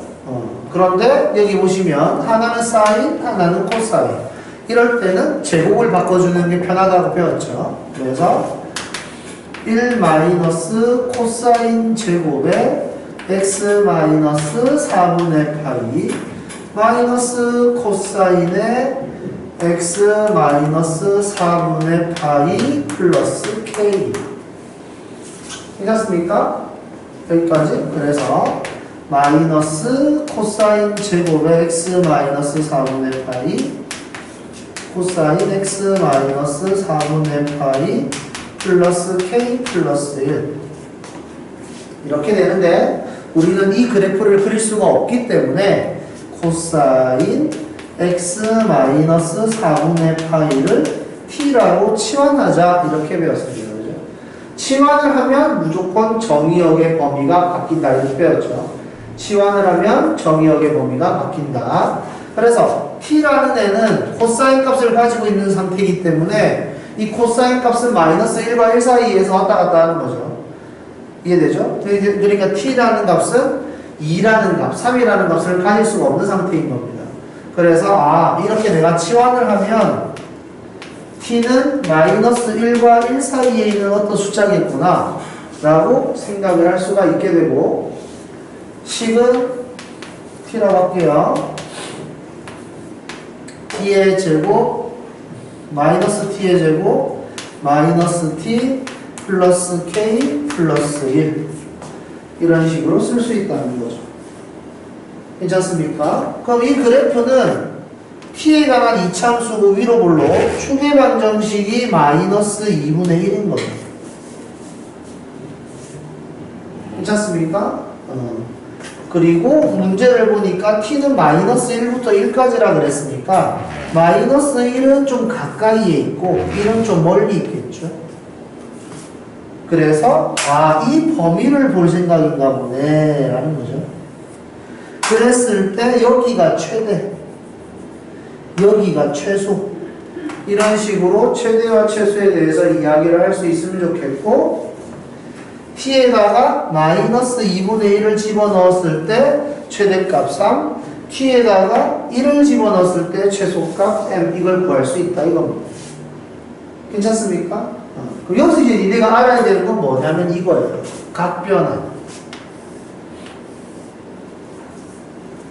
그런데 여기 보시면 하나는 사인, 하나는 코사인. 이럴 때는 제곱을 바꿔주는 게 편하다고 배웠죠. 그래서 1 마이너스 코사인 제곱에 x-4분의 파이 마이너스 코사인의 x-4분의 파이 플러스 k. 괜찮습니까? 여기까지. 그래서 마이너스 코사인 제곱의 x-4분의 파이 코사인 x-4분의 파이 플러스 k 플러스 1 이렇게 되는데 우리는 이 그래프를 그릴 수가 없기 때문에 코사인 x-4분의 파이를 t라고 치환하자 이렇게 배웠습니다. 그죠? 치환을 하면 무조건 정의역의 범위가 바뀐다 이렇게 배웠죠. 치환을 하면 정의역의 범위가 바뀐다. 그래서 t라는 애는 코사인 값을 가지고 있는 상태이기 때문에 이 코사인 값은 마이너스 1과 1 사이에서 왔다 갔다 하는 거죠. 이해되죠? 그러니까 t라는 값은 2라는 값, 3이라는 값을 가질 수가 없는 상태인 겁니다. 그래서 이렇게 내가 치환을 하면 t는 마이너스 1과 1 사이에 있는 어떤 숫자겠구나 라고 생각을 할 수가 있게 되고 식은 t라고 할게요. t의 제곱 마이너스 t의 제곱 마이너스 t 플러스 k 플러스 1 이런 식으로 쓸 수 있다는 거죠. 괜찮습니까? 그럼 이 그래프는 t에 관한 이참수고 위로 볼로 축의 방정식이 마이너스 2분의 1인 겁니다. 괜찮습니까? 그리고 문제를 보니까 t는 마이너스 1부터 1까지라 그랬으니까 마이너스 1은 좀 가까이에 있고 1은 좀 멀리 있겠죠. 그래서 이 범위를 볼 생각인가 보네 라는 거죠. 그랬을 때 여기가 최대, 여기가 최소 이런 식으로 최대와 최소에 대해서 이야기를 할 수 있으면 좋겠고 t에다가 마이너스 2분의 1을 집어넣었을 때 최대값 3 t에다가 1을 집어넣었을 때 최소값 m 이걸 구할 수 있다 이겁니다. 괜찮습니까? 그럼 여기서 이제 니네가 알아야 되는 건 뭐냐면 이거예요. 각변환.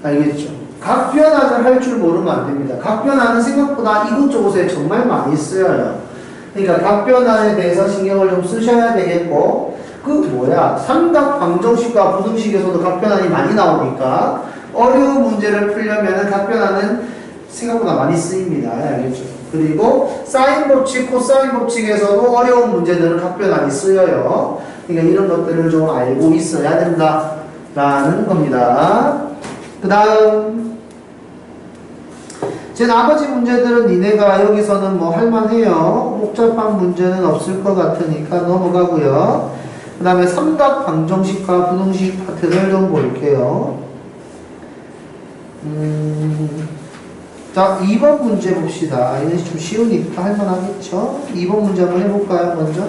알겠죠? 각변환을 할 줄 모르면 안 됩니다. 각변환은 생각보다 이곳저곳에 정말 많이 쓰여요. 그러니까 각변환에 대해서 신경을 좀 쓰셔야 되겠고 삼각 방정식과 부등식에서도 각변환이 많이 나오니까 어려운 문제를 풀려면 각변환은 생각보다 많이 쓰입니다. 알겠죠? 그리고 사인 법칙, 코사인 법칙에서도 어려운 문제들은 각변환이 쓰여요. 그러니까 이런 것들을 좀 알고 있어야 된다라는 겁니다. 그 다음 제 나머지 문제들은 니네가 여기서는 뭐 할만해요. 복잡한 문제는 없을 것 같으니까 넘어가고요. 그 다음에 삼각 방정식과 분홍식 파트를 좀 볼게요. 자, 2번 문제 봅시다. 이건 좀 쉬우니까 할만하겠죠? 2번 문제 한번 해볼까요, 먼저?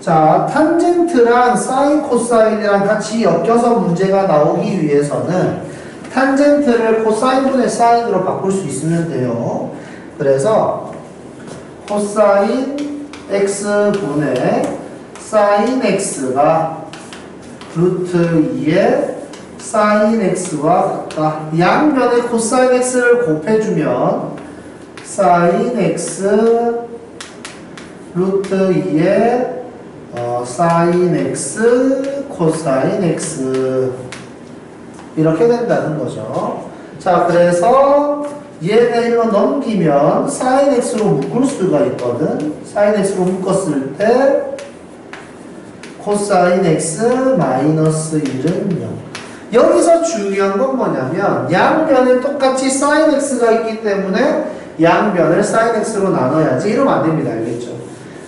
자, 탄젠트랑 사인, 코사인이랑 같이 엮여서 문제가 나오기 위해서는 탄젠트를 코사인분의 사인으로 바꿀 수 있으면 돼요. 그래서 코사인 x분의 사인 x가 루트 2의 사인 x와 같다. 양변에 코사인 x를 곱해주면 사인 x 루트 2의 사인 x 코사인 x 이렇게 된다는 거죠. 자, 그래서 얘네 이거 넘기면 사인 x로 묶을 수가 있거든. 사인 x로 묶었을 때 코사인 x 마이너스 1은 0. 여기서 중요한 건 뭐냐면 양변에 똑같이 사인 x가 있기 때문에 양변을 사인 x로 나눠야지. 이러면 안 됩니다. 알겠죠?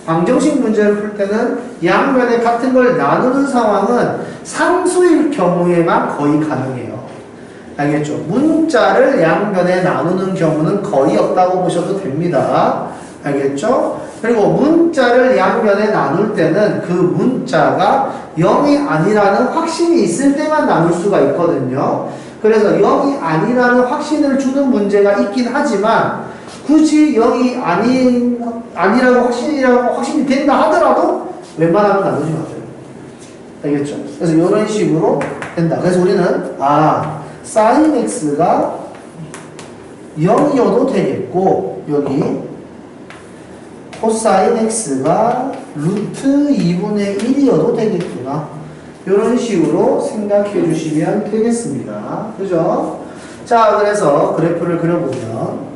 방정식 문제를 풀 때는 양변에 같은 걸 나누는 상황은 상수일 경우에만 거의 가능해요. 알겠죠? 문자를 양변에 나누는 경우는 거의 없다고 보셔도 됩니다. 알겠죠? 그리고 문자를 양변에 나눌 때는 그 문자가 0이 아니라는 확신이 있을 때만 나눌 수가 있거든요. 그래서 0이 아니라는 확신을 주는 문제가 있긴 하지만 굳이 0이 아니라고 확신이 된다 하더라도 웬만하면 나누지 마세요. 알겠죠? 그래서 이런 식으로 된다. 그래서 우리는 사인 x가 0이어도 되겠고 여기 코사인 x가 루트 2분의 1이어도 되겠구나. 이런 식으로 생각해 주시면 되겠습니다. 그죠? 자, 그래서 그래프를 그려보면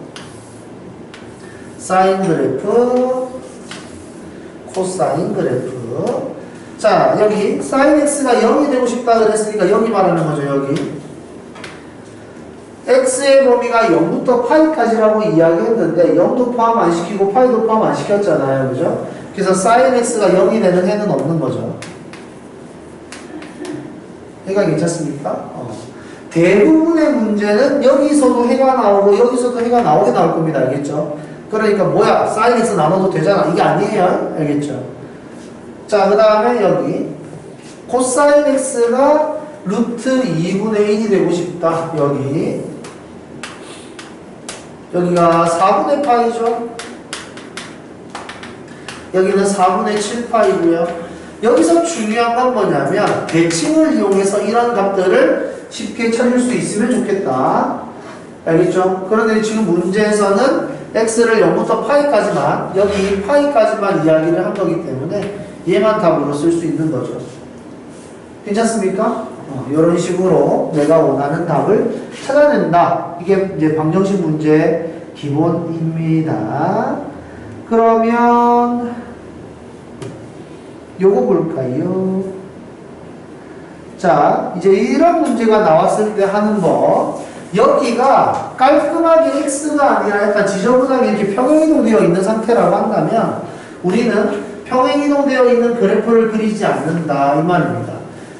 사인 그래프, 코사인 그래프. 자, 여기 사인 x가 0이 되고 싶다 그랬으니까 여기 말하는 거죠. 여기 x의 범위가 0부터 파이까지라고 이야기했는데 0도 포함 안 시키고 파이도 포함 안 시켰잖아요. 그죠? 그래서 sin x가 0이 되는 해는 없는 거죠. 해가 괜찮습니까? 대부분의 문제는 여기서도 해가 나오고 여기서도 해가 나오게 나올 겁니다. 알겠죠? 그러니까 뭐야? sin x 나눠도 되잖아. 이게 아니에요. 알겠죠? 자, 그 다음에 여기 코사인 x가 루트 2분의 1이 되고 싶다. 여기가 4분의 파이죠. 여기는 4분의 7파이고요. 여기서 중요한 건 뭐냐면 대칭을 이용해서 이런 값들을 쉽게 찾을 수 있으면 좋겠다. 알겠죠? 그런데 지금 문제에서는 x를 0부터 파이까지만, 여기 파이까지만 이야기를 한 거기 때문에 얘만 답으로 쓸 수 있는 거죠. 괜찮습니까? 이런 식으로 내가 원하는 답을 찾아낸다. 이게 이제 방정식 문제 기본입니다. 그러면 요거 볼까요? 자, 이제 이런 문제가 나왔을 때 하는 거, 여기가 깔끔하게 x가 아니라 약간 지저분하게 이렇게 평행이동되어 있는 상태라고 한다면 우리는 평행이동되어 있는 그래프를 그리지 않는다 이 말입니다.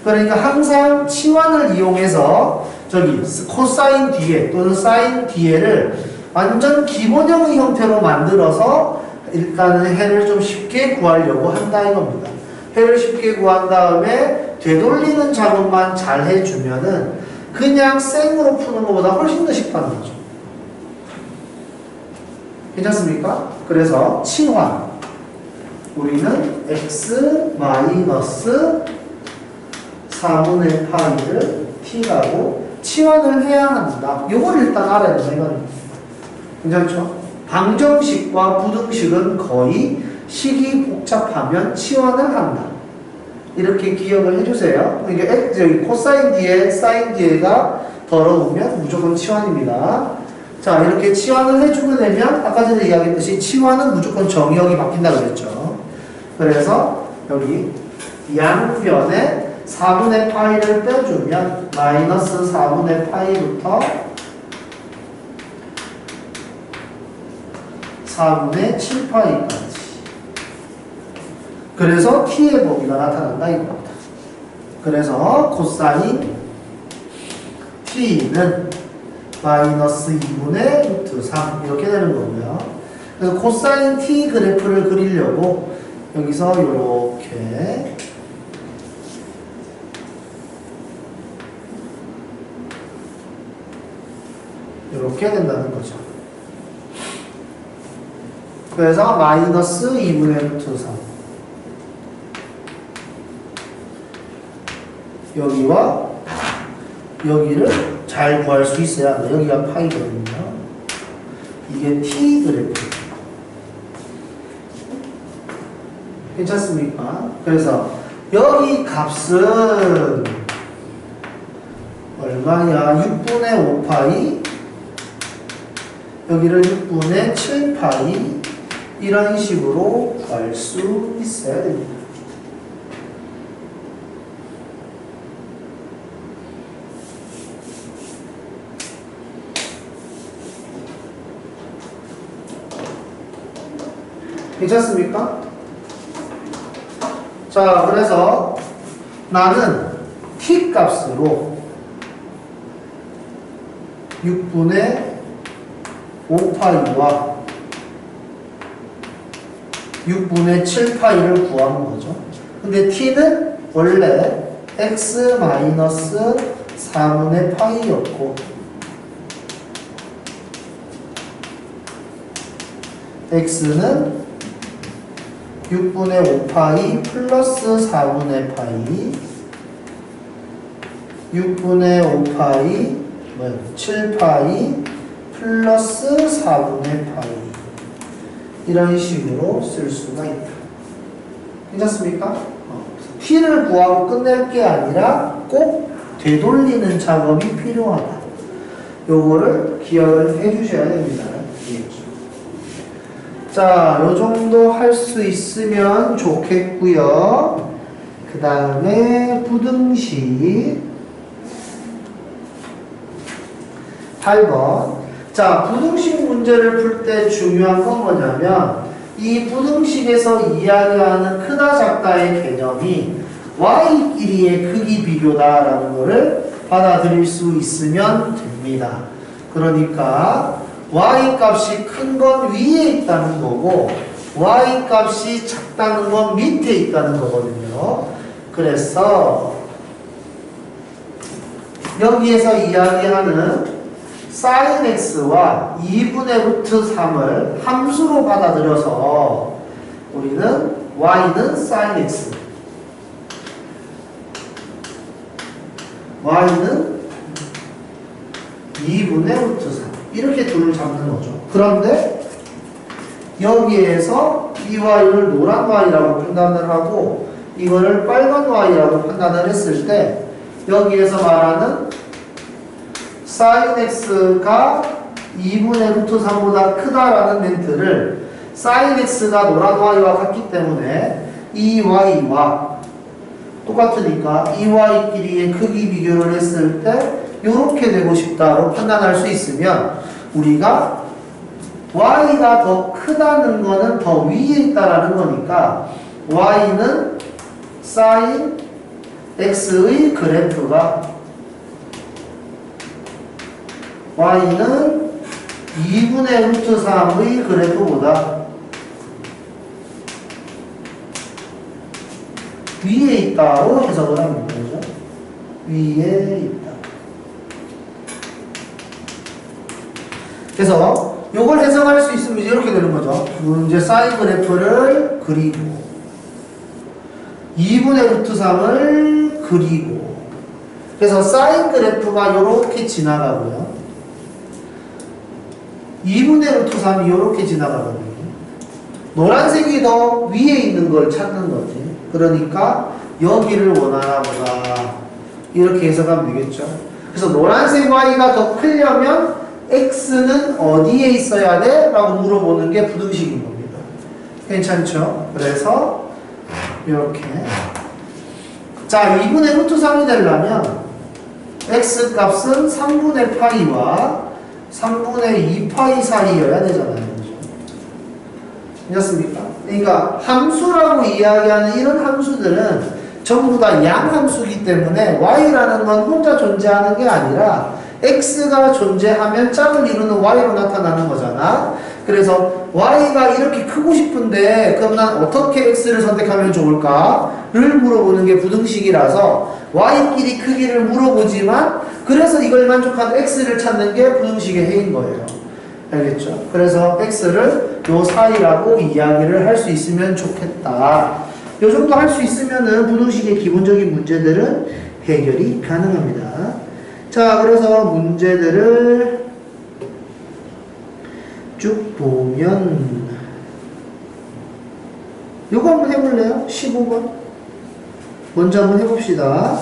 그러니까 항상 치환을 이용해서 저기 코사인 뒤에 또는 사인 뒤에를 완전 기본형의 형태로 만들어서 일단은 해를 좀 쉽게 구하려고 한다 이겁니다. 해를 쉽게 구한 다음에 되돌리는 작업만 잘 해주면은 그냥 생으로 푸는 것보다 훨씬 더 쉽다는 거죠. 괜찮습니까? 그래서 치환. 우리는 x 마이너스 4분의 파이를 t라고 치환을 해야 한다. 요걸 일단 알아야 된다 이거는. 괜찮죠? 방정식과 부등식은 거의 식이 복잡하면 치환을 한다. 이렇게 기억을 해주세요. 그러니까 여기 코사인 뒤에 사인 뒤에가 더러우면 무조건 치환입니다. 자, 이렇게 치환을 해주게 되면 아까 전에 이야기했듯이 치환은 무조건 정의역이 바뀐다 그랬죠. 그래서 여기 양변에 4분의 파이를 빼주면 마이너스 4분의 파이부터 4분의 7파이까지. 그래서 t의 범위가 나타난다 이겁니다. 그래서 코사인 t는 마이너스 2분의 루트 3 이렇게 되는 거고요. 그래서 코사인 t 그래프를 그리려고 여기서 이렇게 된다는 거죠. 그래서 마이너스 2분의 루트 3 여기와 여기를 잘 구할 수 있어야 한다. 여기가 파이거든요. 이게 t 그래프. 괜찮습니까? 그래서 여기 값은 얼마냐? 6분의 5파이 여기를 6분의 7파이 이런 식으로 구할 수 있어야 됩니다. 괜찮습니까? 자, 그래서 나는 t 값으로 6분의 5파이와 6분의 7파이를 구하는 거죠. 근데 t는 원래 x 마이너스 4분의 파이였고 x는 6분의 5파이 플러스 4분의 파이 6분의 5파이 7파이 플러스 4분의 파이 이런 식으로 쓸 수가 있다. 괜찮습니까? t를 구하고 끝낼 게 아니라 꼭 되돌리는 작업이 필요하다. 요거를 기억을 해 주셔야 됩니다. 자, 요 정도 할 수 있으면 좋겠고요. 그 다음에 부등식 8번. 자, 부등식 문제를 풀 때 중요한 건 뭐냐면 이 부등식에서 이야기하는 크다 작다의 개념이 y끼리의 크기 비교다라는 거를 받아들일 수 있으면 됩니다. 그러니까 y 값이 큰 건 위에 있다는 거고 y 값이 작다는 건 밑에 있다는 거거든요. 그래서 여기에서 이야기하는 sin x와 2분의 루트 3을 함수로 받아들여서 우리는 y는 sin x, y는 2분의 루트 3 이렇게 둘을 잡는 거죠. 그런데 여기에서 이 y를 노란 y라고 판단을 하고 이거를 빨간 y라고 판단을 했을 때 여기에서 말하는 sin x가 2분의 루트 3보다 크다라는 멘트를 sin x가 노란 y와 같기 때문에 이 y와 똑같으니까 이 y끼리의 크기 비교를 했을 때 이렇게 되고 싶다로 판단할 수 있으면 우리가 y가 더 크다는 거는 더 위에 있다라는 거니까 y는 sin x의 그래프가 y는 2분의 루트 3의 그래프보다 위에 있다고 해석을 합니다. 그죠? 위에 있다. 그래서 이걸 해석할 수 있으면 이렇게 되는 거죠. 문제 사인 그래프를 그리고 2분의 루트 3을 그리고 그래서 사인 그래프가 이렇게 지나가고요. 2분의 루트 3이 이렇게 지나가거든요. 노란색이 더 위에 있는 걸 찾는 거지. 그러니까 여기를 원하나 보다. 이렇게 해석하면 되겠죠. 그래서 노란색 y가 더 크려면 x는 어디에 있어야 돼? 라고 물어보는 게 부등식인 겁니다. 괜찮죠? 그래서 이렇게 자 2분의 루트 3이 되려면 x 값은 3분의 파이와 3분의 2파이 사이여야 되잖아요. 괜찮습니까? 그러니까 함수라고 이야기하는 이런 함수들은 전부 다 양함수이기 때문에 y라는 건 혼자 존재하는 게 아니라 x가 존재하면 짝을 이루는 y로 나타나는 거잖아. 그래서 y가 이렇게 크고 싶은데 그럼 난 어떻게 x를 선택하면 좋을까를 물어보는 게 부등식이라서 y끼리 크기를 물어보지만 그래서 이걸 만족하는 x를 찾는 게 부등식의 해인 거예요. 알겠죠? 그래서 x를 요 사이라고 이야기를 할 수 있으면 좋겠다. 요 정도 할 수 있으면은 부등식의 기본적인 문제들은 해결이 가능합니다. 자, 그래서 문제들을 쭉 보면 요거 한번 해볼래요? 15번 먼저 한번 해봅시다.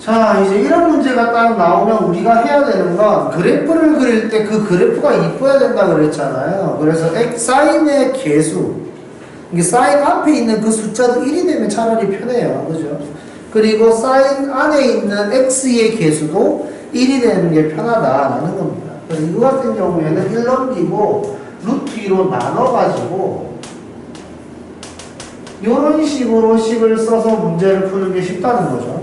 자, 이제 이런 문제가 딱 나오면 우리가 해야 되는 건 그래프를 그릴 때 그 그래프가 이뻐야 된다 그랬잖아요. 그래서 사인의 개수, 이게 사인 앞에 있는 그 숫자도 1이 되면 차라리 편해요. 그죠? 그리고 사인 안에 있는 x의 개수도 1이 되는 게 편하다라는 겁니다. 그래서 이거 같은 경우에는 1 넘기고 루트 2로 나눠가지고 이런 식으로 식을 써서 문제를 푸는 게 쉽다는 거죠.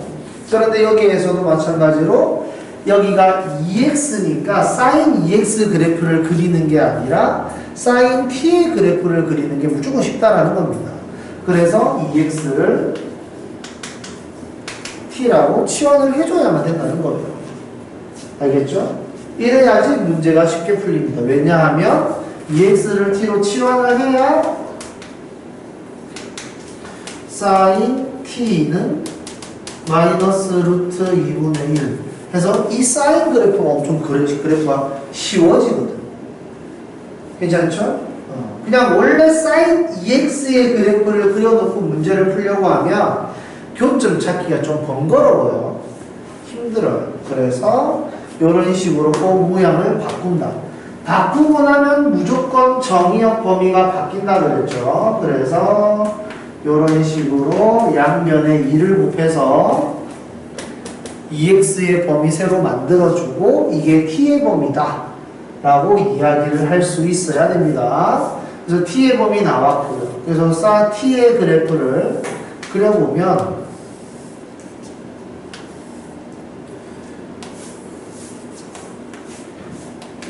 그런데 여기에서도 마찬가지로 여기가 2x니까 sin 2x 그래프를 그리는 게 아니라 sin t의 그래프를 그리는 게 무조건 쉽다라는 겁니다. 그래서 2x를 t라고 치환을 해줘야만 된다는 거예요. 알겠죠? 이래야지 문제가 쉽게 풀립니다. 왜냐하면 2x를 t로 치환을 해야 sin t는 마이너스 루트 2분의 1 해서 이 사인 그래프가 엄청 그래프가 쉬워지거든. 괜찮죠? 그냥 원래 사인 2x의 그래프를 그려놓고 문제를 풀려고 하면 교점 찾기가 좀 번거로워요. 힘들어요. 그래서 이런 식으로 꼭 모양을 바꾼다. 바꾸고 나면 무조건 정의역 범위가 바뀐다 그랬죠. 그래서 이런 식으로 양면에 2를 곱해서 2x의 범위 새로 만들어주고 이게 t의 범위다 라고 이야기를 할 수 있어야 됩니다. 그래서 t의 범위 나왔고요. 그래서 t의 그래프를 그려보면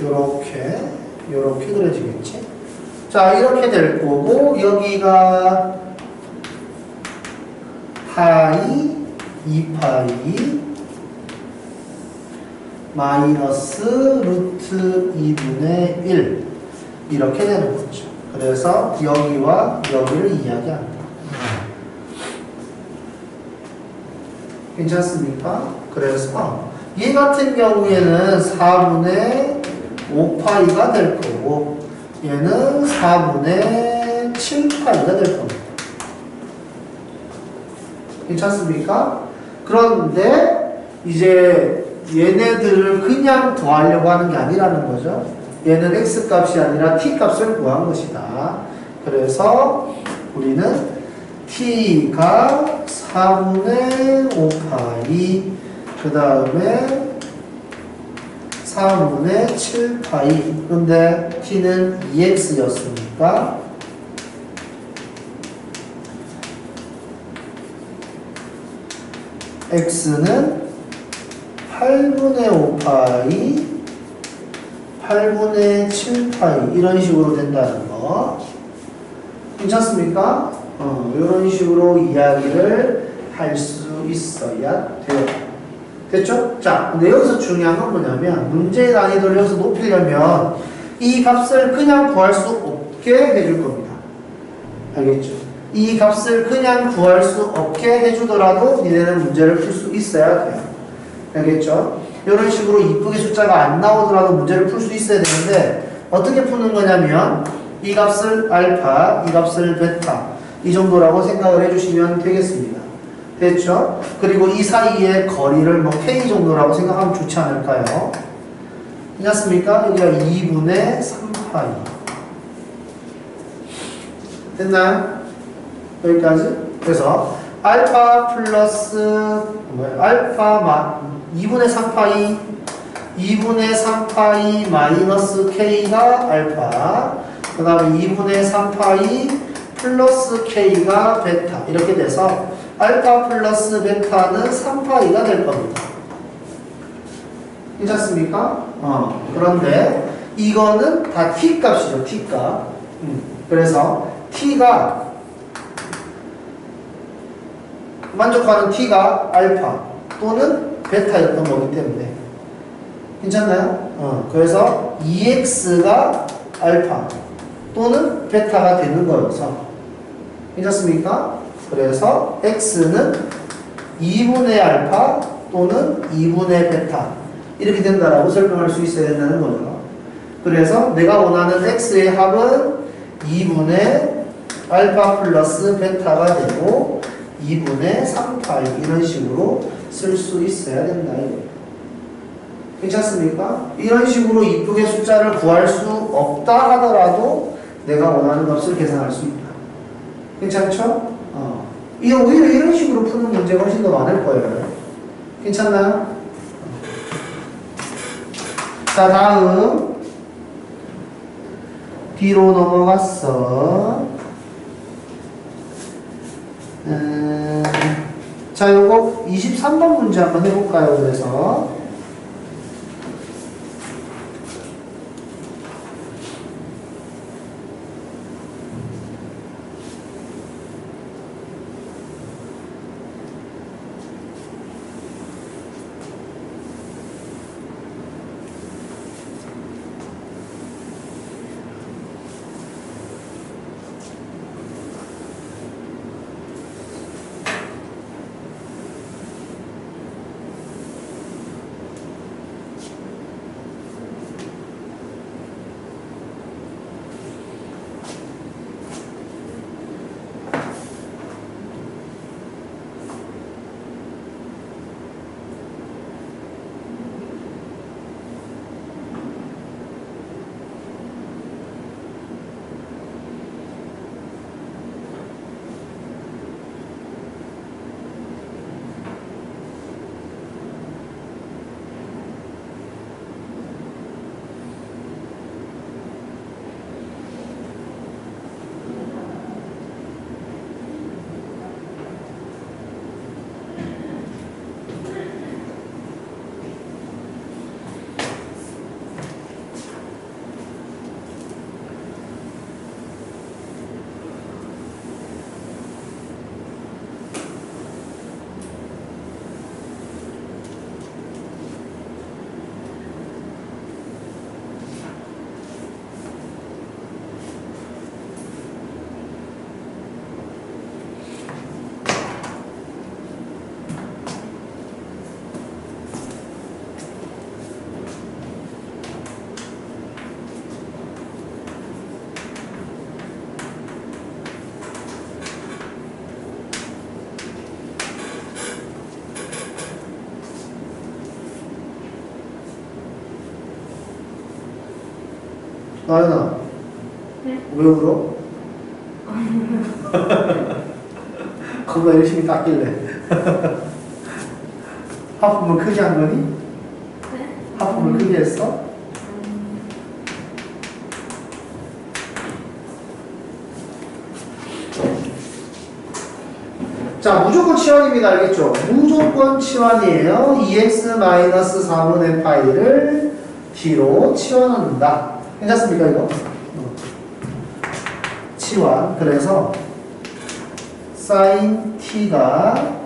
요렇게 그려지겠지? 자, 이렇게 될 거고 여기가 파이 2파이 마이너스 루트 2분의 1 이렇게 되는 거죠. 그래서 여기와 여기를 이야기합니다. 괜찮습니까? 그래서 얘 같은 경우에는 4분의 5파이가 될 거고 얘는 4분의 7파이가 될 겁니다. 괜찮습니까? 그런데 이제 얘네들을 그냥 더하려고 하는 게 아니라는 거죠. 얘는 x값이 아니라 t값을 구한 것이다. 그래서 우리는 t가 4분의 5파이 그 다음에 4분의 7파이 근데 t는 2x였으니까 x는 8분의 5파이 8분의 7파이 이런 식으로 된다는 거 괜찮습니까? 이런 식으로 이야기를 할 수 있어야 돼요. 됐죠? 자, 근데 여기서 중요한 건 뭐냐면 문제의 난이도를 여기서 높이려면 이 값을 그냥 구할 수 없게 해줄 겁니다. 알겠죠? 이 값을 그냥 구할 수 없게 해주더라도 니네는 문제를 풀 수 있어야 돼요. 알겠죠? 이런 식으로 이쁘게 숫자가 안 나오더라도 문제를 풀 수 있어야 되는데 어떻게 푸는 거냐면 이 값을 알파, 이 값을 베타 이 정도라고 생각을 해주시면 되겠습니다. 됐죠? 그리고 이 사이의 거리를 뭐 k 정도라고 생각하면 좋지 않을까요? 괜찮습니까? 여기가 2분의 3파이 됐나요? 여기까지? 그래서 알파 플러스 알파 2분의 3파이 2분의 3파이 마이너스 k가 알파 그 다음에 2분의 3파이 플러스 k가 베타 이렇게 돼서 알파 플러스 베타는 3파이가 될 겁니다. 괜찮습니까? 그런데 이거는 다 t 값이죠. t 값. 그래서 t가 만족하는 t가 알파 또는 베타였던 거기 때문에 괜찮나요? 그래서 2x가 알파 또는 베타가 되는 거여서 괜찮습니까? 그래서 x는 2분의 알파 또는 2분의 베타 이렇게 된다라고 설명할 수 있어야 된다는 거죠. 그래서 내가 원하는 x의 합은 2분의 알파 플러스 베타가 되고 2분의 3파이 이런 식으로 쓸 수 있어야 된다 이거. 괜찮습니까? 이런 식으로 이쁘게 숫자를 구할 수 없다 하더라도 내가 원하는 값을 계산할 수 있다. 괜찮죠? 이게 오히려 이런 식으로 푸는 문제가 훨씬 더 많을 거예요. 괜찮나요? 자, 다음 뒤로 넘어갔어. 자, 요거 23번 문제 한번 해볼까요? 그래서 나연아, 네? 왜 울어? 겁나 열심히 깎길래. 하품을 크게 한 거니? 네? 하품을 크게 했어? 자, 무조건 치환입니다. 알겠죠? 무조건 치환이에요. 2x-4분의 파이를 뒤로 치환한다. 괜찮습니까, 이거? 치환. 그래서 sin t가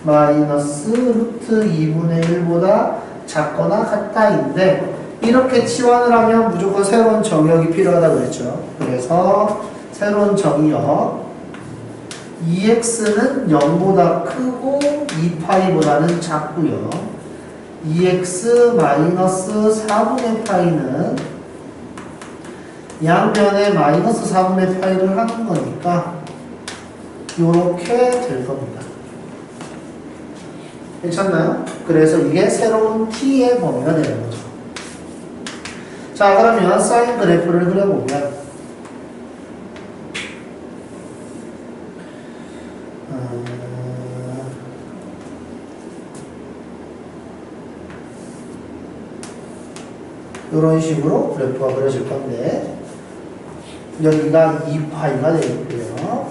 마이너스 루트 2분의 1보다 작거나 같다인데, 이렇게 치환을 하면 무조건 새로운 정역이 필요하다 그랬죠. 그래서 새로운 정역 2x는 0보다 크고 2파이보다는 작고요. 2x 마이너스 4분의 파이는 양변에 마이너스 4분의 파이를 하는 거니까 이렇게 될 겁니다. 괜찮나요? 그래서 이게 새로운 t의 범위가 되는 거죠. 자, 그러면 사인 그래프를 그려보면 이런 식으로 그래프가 그려질 건데, 여기가 2파이가 되겠고요.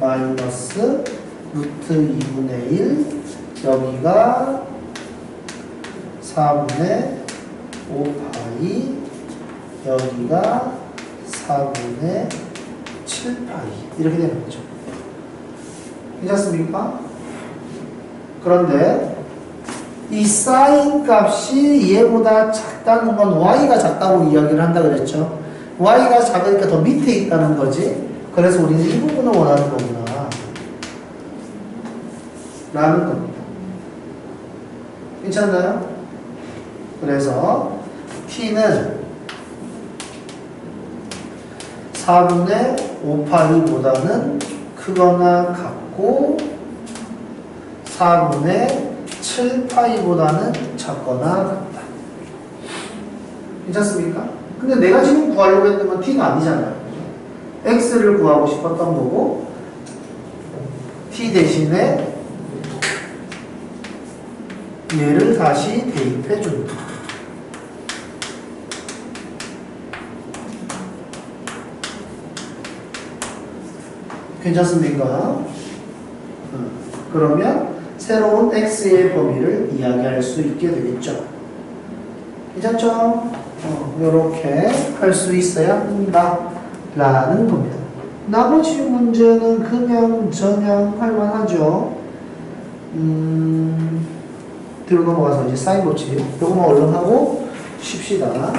마이너스 루트 2분의 1, 여기가 4분의 5파이, 여기가 4분의 7파이. 이렇게 되는 거죠. 괜찮습니까? 그런데 이 사인 값이 얘보다 작다는 건 y가 작다고 이야기를 한다 그랬죠. y가 작으니까 더 밑에 있다는 거지. 그래서 우리는 이 부분을 원하는 거구나 라는 겁니다. 괜찮나요? 그래서 t는 4분의 5파이보다는 크거나 같고 4분의 7파이보다는 작거나 같다. 괜찮습니까? 근데 내가 지금 구하려고 했던 건 t가 아니잖아요. x를 구하고 싶었던 거고 t 대신에 얘를 다시 대입해 줍니다. 괜찮습니까? 그러면 새로운 x의 범위를 이야기할 수 있게 되겠죠. 괜찮죠? 이렇게 할 수 있어야 한다 라는 겁니다. 나머지 문제는 그냥 저냥 할 만하죠. 뒤로 넘어가서 이제 사인 법칙 요거만 얼른 하고 쉽시다.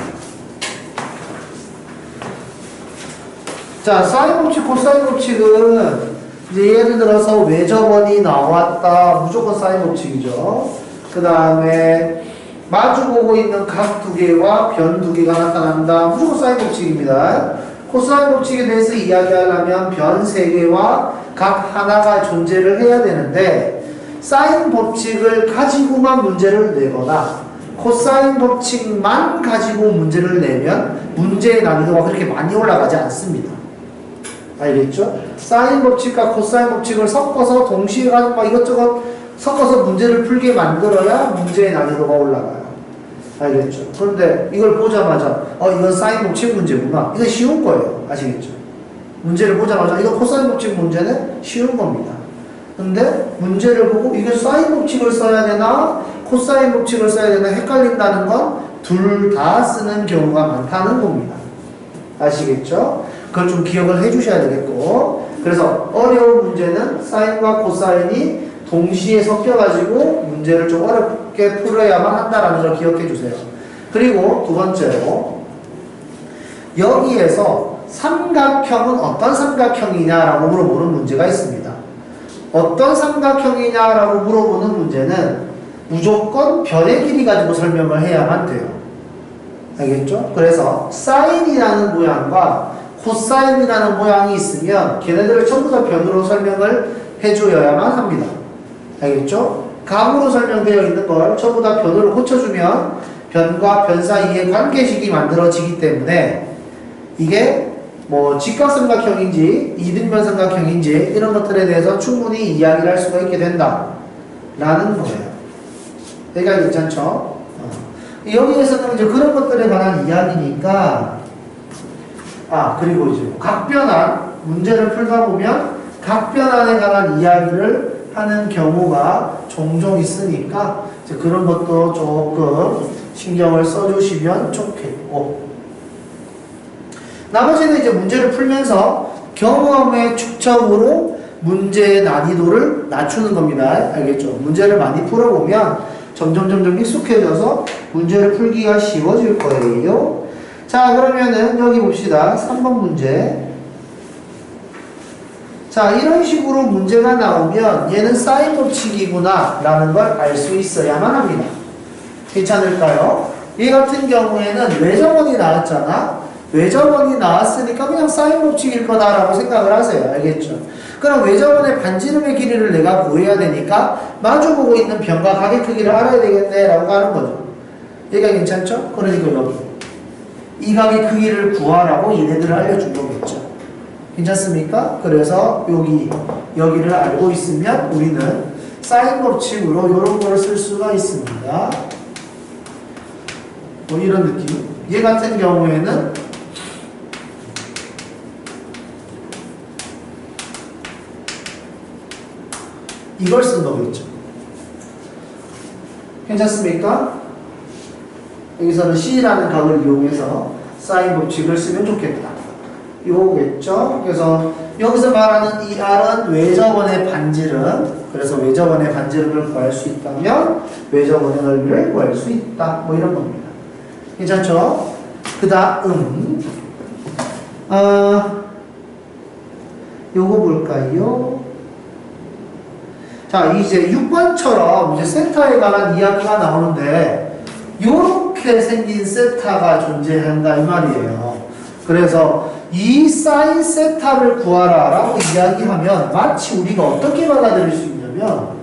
자, 사인 법칙, 코사인 법칙은 이제 예를 들어서 외접원이 나왔다. 무조건 사인 법칙이죠. 그 다음에 마주보고 있는 각 두 개와 변 두 개가 나타난다. 무조건 사인 법칙입니다. 코사인 법칙에 대해서 이야기하려면 변 세 개와 각 하나가 존재를 해야 되는데 사인 법칙을 가지고만 문제를 내거나 코사인 법칙만 가지고 문제를 내면 문제의 난이도가 그렇게 많이 올라가지 않습니다. 알겠죠? 사인 법칙과 코사인 법칙을 섞어서 동시에 가지고 막 이것저것 섞어서 문제를 풀게 만들어야 문제의 난이도가 올라가요. 알겠죠? 그런데 이걸 보자마자 이건 사인 법칙 문제구나. 이건 쉬운 거예요. 아시겠죠? 문제를 보자마자 이건 코사인 법칙 문제는 쉬운 겁니다. 근데 문제를 보고 이게 사인 법칙을 써야 되나 코사인 법칙을 써야 되나 헷갈린다는 건 둘 다 쓰는 경우가 많다는 겁니다. 아시겠죠? 그걸 좀 기억을 해 주셔야 되겠고, 그래서 어려운 문제는 사인과 코사인이 동시에 섞여가지고 문제를 좀 어렵게 풀어야만 한다라는 걸 기억해 주세요. 그리고 두 번째로 여기에서 삼각형은 어떤 삼각형이냐라고 물어보는 문제가 있습니다. 어떤 삼각형이냐라고 물어보는 문제는 무조건 변의 길이 가지고 설명을 해야만 돼요. 알겠죠? 그래서 사인이라는 모양과 코사인이라는 모양이 있으면 걔네들을 전부 다 변으로 설명을 해줘야만 합니다. 알겠죠? 값으로 설명되어 있는 걸 전부 다 변으로 고쳐주면 변과 변 사이에 관계식이 만들어지기 때문에 이게 뭐 직각삼각형인지 이등변 삼각형인지 이런 것들에 대해서 충분히 이야기를 할 수가 있게 된다 라는 거예요. 여기가 괜찮죠? 여기에서는 이제 그런 것들에 관한 이야기니까 그리고 이제 각변환 문제를 풀다 보면 각변환에 관한 이야기를 하는 경우가 종종 있으니까 이제 그런 것도 조금 신경을 써주시면 좋겠고, 나머지는 이제 문제를 풀면서 경험의 축적으로 문제의 난이도를 낮추는 겁니다. 알겠죠? 문제를 많이 풀어보면 점점 익숙해져서 문제를 풀기가 쉬워질 거예요. 자, 그러면은 여기 봅시다. 3번 문제. 자, 이런 식으로 문제가 나오면 얘는 사인 법칙이구나 라는 걸 알 수 있어야만 합니다. 괜찮을까요? 얘 같은 경우에는 외접원이 나왔잖아. 외접원이 나왔으니까 그냥 사인 법칙일 거다라고 생각을 하세요. 알겠죠? 그럼 외접원의 반지름의 길이를 내가 구해야 되니까 마주보고 있는 변과 각의 크기를 알아야 되겠네 라고 하는 거죠. 얘가 괜찮죠? 그러니까 여기 이 각의 크기를 구하라고 얘네들을 알려준 거겠죠. 괜찮습니까? 그래서 여기를 알고 있으면 우리는 사인 법칙으로 이런 걸 쓸 수가 있습니다. 뭐 이런 느낌. 얘 같은 경우에는 이걸 쓴 거겠죠. 괜찮습니까? 여기서는 C라는 각을 이용해서 사인 법칙을 쓰면 좋겠다. 이거겠죠. 그래서 여기서 말하는 이 R은 외접원의 반지름. 그래서 외접원의 반지름을 구할 수 있다면 외접원의 넓이를 구할 수 있다. 뭐 이런 겁니다. 괜찮죠? 그 다음 요거 볼까요? 자, 이제 6번처럼 이제 세타에 관한 이야기가 나오는데 요렇게 생긴 세타가 존재한다 이 말이에요. 그래서 이 사인 세타를 구하라 라고 이야기하면 마치 우리가 어떻게 받아들일 수 있냐면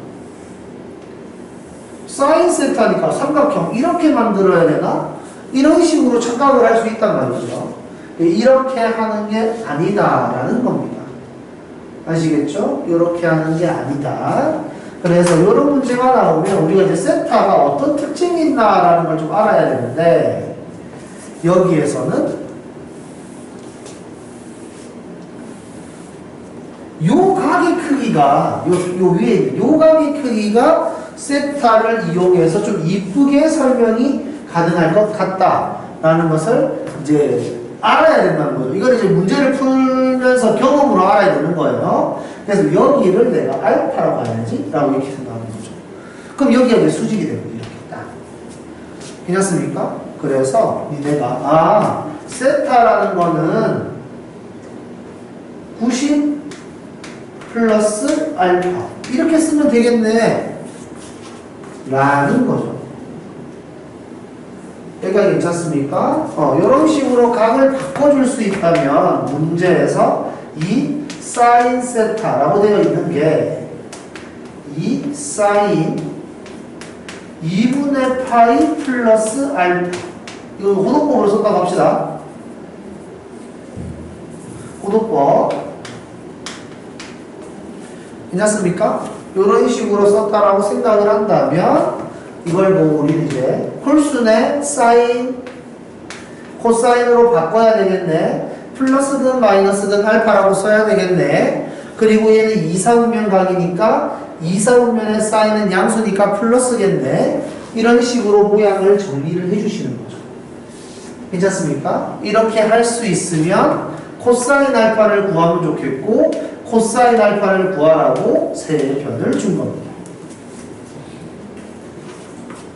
사인 세타니까 삼각형 이렇게 만들어야 되나? 이런 식으로 착각을 할 수 있단 말이죠. 이렇게 하는 게 아니다라는 겁니다. 아시겠죠? 이렇게 하는 게 아니다. 그래서 이런 문제가 나오면 우리가 이제 세타가 어떤 특징이 있나라는 걸 좀 알아야 되는데 여기에서는 요 각의 크기가 요 위에 있는 요 각의 크기가 세타를 이용해서 좀 이쁘게 설명이 가능할 것 같다라는 것을 이제 알아야 된다는 거죠. 이걸 이제 문제를 풀면서 경험으로 알아야 되는 거예요. 그래서 여기를 내가 알파라고 해야지 라고 이렇게 생각하는 거죠. 그럼 여기가 이제 수직이 되고 이렇게 딱. 괜찮습니까? 그래서 니네가 세타라는 거는 90 플러스 알파 이렇게 쓰면 되겠네 라는 거죠. 여기가 괜찮습니까? 이런 식으로 각을 바꿔줄 수 있다면 문제에서 이 사인 세타라고 되어 있는 게 이 사인 2분의 파이 플러스 알파 이거 호도법으로 썼다고 합시다. 호도법 괜찮습니까? 이런 식으로 썼다라고 생각을 한다면 이걸 보고 우리는 이제 홀수네 사인 코사인으로 바꿔야 되겠네. 플러스든 마이너스든 알파라고 써야 되겠네. 그리고 얘는 이사분면 각이니까 이사분면의 사인은 양수니까 플러스겠네. 이런 식으로 모양을 정리를 해주시는 거죠. 괜찮습니까? 이렇게 할 수 있으면 코사인 알파를 구하면 좋겠고 코사인 알파를 구하라고 세 변을 준 겁니다.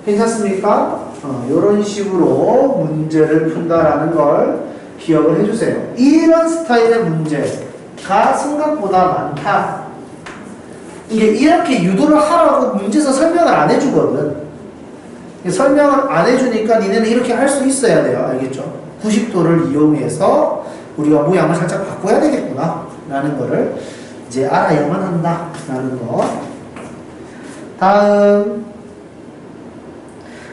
괜찮습니까? 이런 식으로 문제를 푼다라는 걸 기억을 해주세요. 이런 스타일의 문제가 생각보다 많다. 이게 이렇게 유도를 하라고 문제에서 설명을 안 해주거든. 설명을 안 해주니까 니네는 이렇게 할 수 있어야 돼요. 알겠죠? 90도를 이용해서 우리가 모양을 살짝 바꿔야 되겠구나 라는 거를 이제 알아야만 한다 라는 거. 다음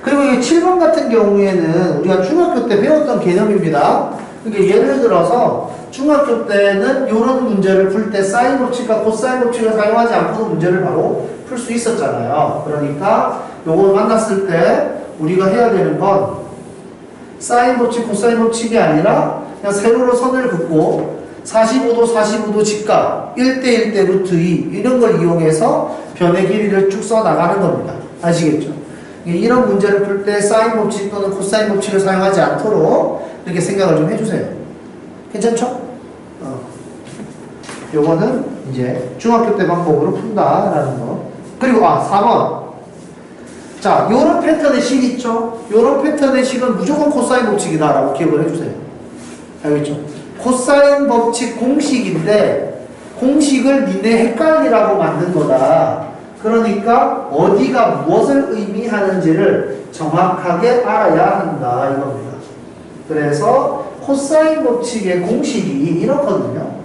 그리고 이 7번 같은 경우에는 우리가 중학교 때 배웠던 개념입니다. 그러니까 예를 들어서 중학교 때는 이런 문제를 풀 때 사인 법칙과 코사인 법칙을 사용하지 않고도 문제를 바로 풀 수 있었잖아요. 그러니까 요걸 만났을 때 우리가 해야 되는 건 사인 법칙, 코사인 법칙이 아니라 그냥 세로로 선을 긋고 45도 직각 1대1 대 루트 2 이런 걸 이용해서 변의 길이를 쭉 써나가는 겁니다. 아시겠죠? 이런 문제를 풀 때 사인 법칙 또는 코사인 법칙을 사용하지 않도록 이렇게 생각을 좀 해주세요. 괜찮죠? 요거는 이제 중학교 때 방법으로 푼다라는 거. 그리고 4번. 자, 요런 패턴의 식 있죠? 요런 패턴의 식은 무조건 코사인 법칙이다라고 기억을 해주세요. 알겠죠? 코사인 법칙 공식인데 공식을 니네 헷갈리라고 만든 거다. 그러니까 어디가 무엇을 의미하는지를 정확하게 알아야 한다 이겁니다. 그래서 코사인 법칙의 공식이 이렇거든요.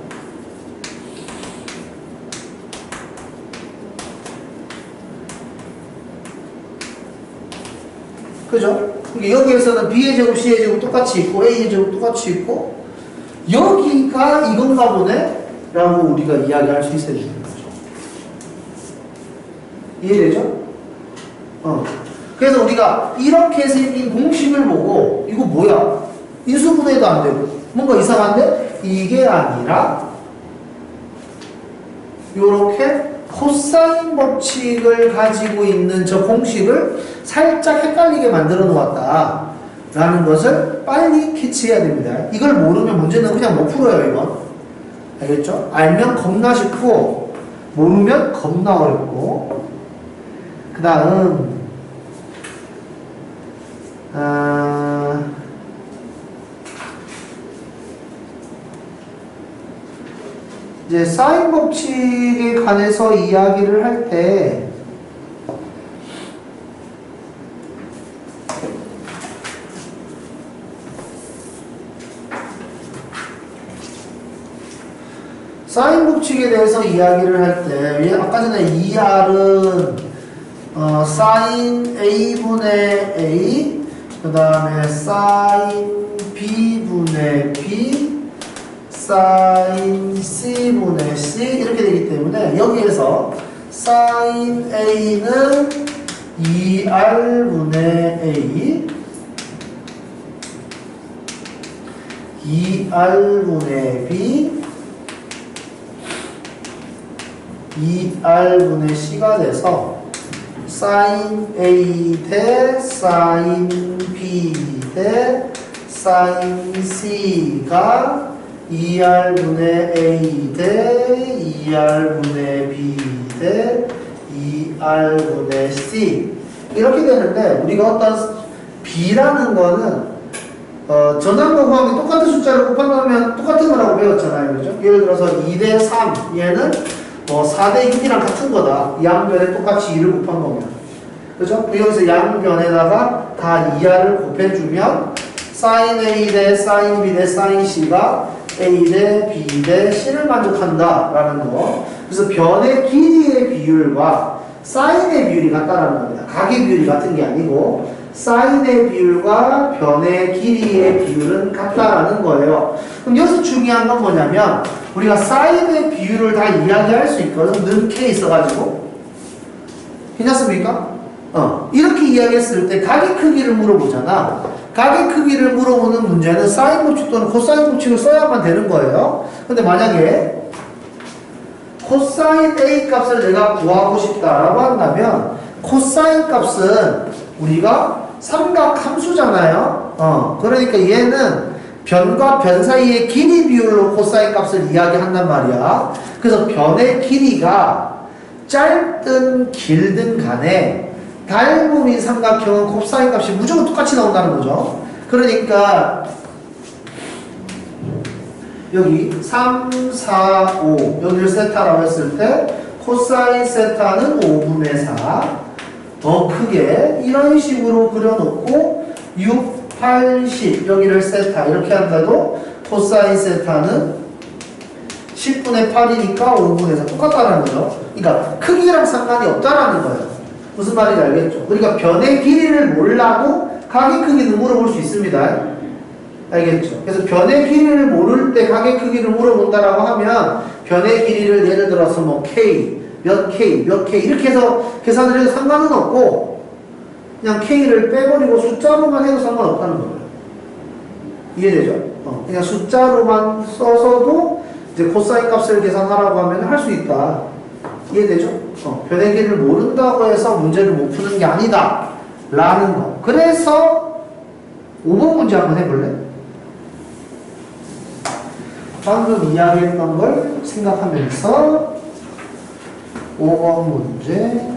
그죠? 여기에서는 B의 제곱, C의 제곱 똑같이 있고 A의 제곱 똑같이 있고 여기가 이건가 보네? 라고 우리가 이야기할 수 있어야 되는 거죠. 이해되죠? 그래서 우리가 이렇게 생긴 공식을 보고 이거 뭐야? 인수분해도 안 되고 뭔가 이상한데? 이게 아니라 요렇게 코사인 법칙을 가지고 있는 저 공식을 살짝 헷갈리게 만들어 놓았다 라는 것을 빨리 캐치해야 됩니다. 이걸 모르면 문제는 그냥 못 풀어요. 이건 알겠죠? 알면 겁나 쉽고 모르면 겁나 어렵고. 그 다음 이제 사인 법칙에 관해서 이야기를 할 때 법칙에 대해서 이야기를 할 때 아까 전에 2R은 sin A분의 A 그 다음에 sin B분의 B sin C분의 C 이렇게 되기 때문에 여기에서 sin A는 2R분의 A 2R분의 B 2R분의 C가 돼서 sin A 대 sin B 대 sin C가 2R분의 A 대 2R분의 B 대 2R분의 C 이렇게 되는데 우리가 어떤 B라는 거는 전환과 후항이 똑같은 숫자를 곱한다면 똑같은 거라고 배웠잖아요. 그죠? 예를 들어서 2대 3 얘는 뭐 4대 6이랑 같은 거다. 양변에 똑같이 2를 곱한 거면. 그죠? 여기서 양변에다가 다 2r을 곱해주면 sin A 대 sin B 대 sin C가 A 대 B 대 C를 만족한다 라는 거. 그래서 변의 길이의 비율과 사인의 비율이 같다라는 겁니다. 각의 비율이 같은 게 아니고 사인의 비율과 변의 길이의 비율은 같다라는 거예요. 그럼 여기서 중요한 건 뭐냐면 우리가 사인의 비율을 다 이야기할 수 있거든. 는 K 있어가지고 괜찮습니까? 이렇게 이야기했을 때 각의 크기를 물어보잖아. 각의 크기를 물어보는 문제는 사인 법칙 또는 코사인 법칙을 써야만 되는 거예요. 근데 만약에 코사인 A 값을 내가 구하고 싶다라고 한다면 코사인 값은 우리가 삼각 함수잖아요. 그러니까 얘는 변과 변 사이의 길이 비율로 코사인 값을 이야기한단 말이야. 그래서 변의 길이가 짧든 길든 간에 닮음인 삼각형은 코사인 값이 무조건 똑같이 나온다는 거죠. 그러니까 여기 3, 4, 5 여기를 세타라고 했을 때 코사인 세타는 5분의 4 더 크게 이런 식으로 그려놓고 6, 8, 10 여기를 세타 이렇게 한다도 코사인 세타는 10분의 8이니까 5분의 4 똑같다는 거죠. 그러니까 크기랑 상관이 없다라는 거예요. 무슨 말인지 알겠죠? 그러니까 변의 길이를 몰라도 각의 크기는 물어볼 수 있습니다. 알겠죠? 그래서 변의 길이를 모를 때 각의 크기를 물어본다라고 하면 변의 길이를 예를 들어서 뭐 K, 몇 K, 몇 K 이렇게 해서 계산을 해도 상관은 없고 그냥 K를 빼버리고 숫자로만 해도 상관없다는 거예요. 이해되죠? 그냥 숫자로만 써서도 이제 코사인 값을 계산하라고 하면 할 수 있다. 이해되죠? 변의 길이를 모른다고 해서 문제를 못 푸는 게 아니다. 라는 거. 그래서 5번 문제 한번 해볼래? 방금 이야기했던 걸 생각하면서 5번 문제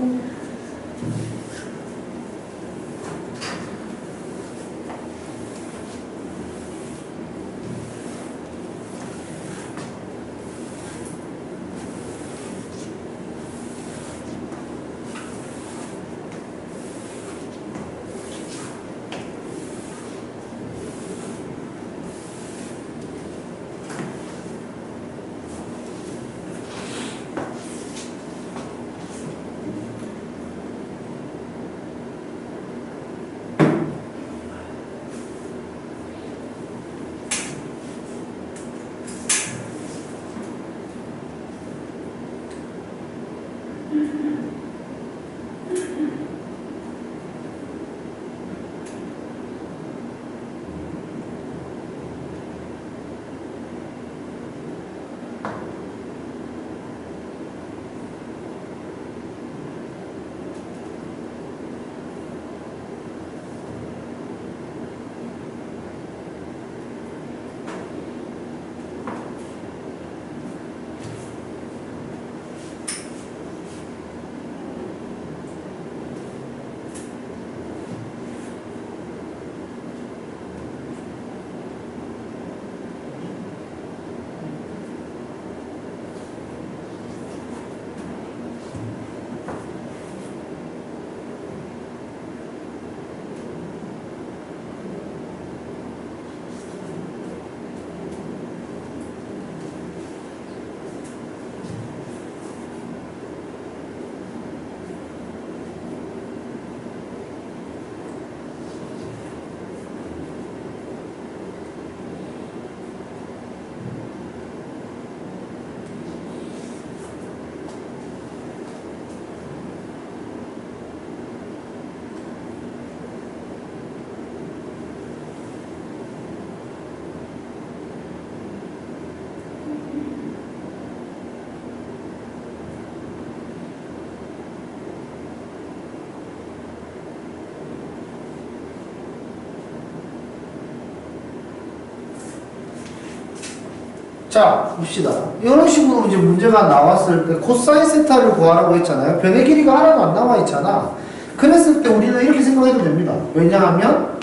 자, 봅시다. 이런 식으로 이제 문제가 나왔을 때 코사인 세타를 구하라고 했잖아요. 변의 길이가 하나도 안 나와 있잖아. 그랬을 때 우리는 이렇게 생각해도 됩니다. 왜냐하면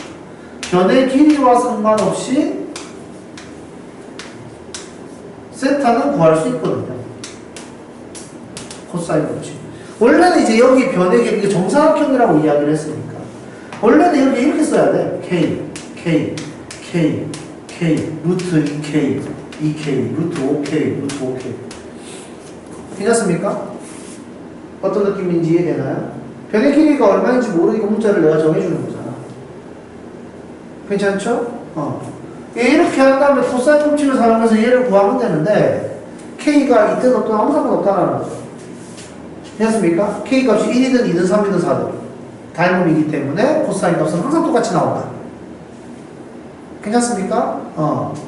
변의 길이와 상관없이 세타는 구할 수 있거든요. 코사인 법칙. 원래는 이제 여기 변의 길이 정사각형이라고 이야기를 했으니까 원래는 여기 이렇게 써야 돼. K 루트 2K 루트 5K 루트 5K. 괜찮습니까? 어떤 느낌인지 이해되나요? 변의 길이가 얼마인지 모르니까 문자를 내가 정해주는 거잖아. 괜찮죠? 이렇게 한 다음에 코사인 법칙을 사용해서 얘를 구하면 되는데 K가 있든 없든 아무 상관없다는 거죠. 괜찮습니까? K 값이 1이든 2든 3이든 4든 닮음이기 때문에 코사인 값은 항상 똑같이 나온다. 괜찮습니까?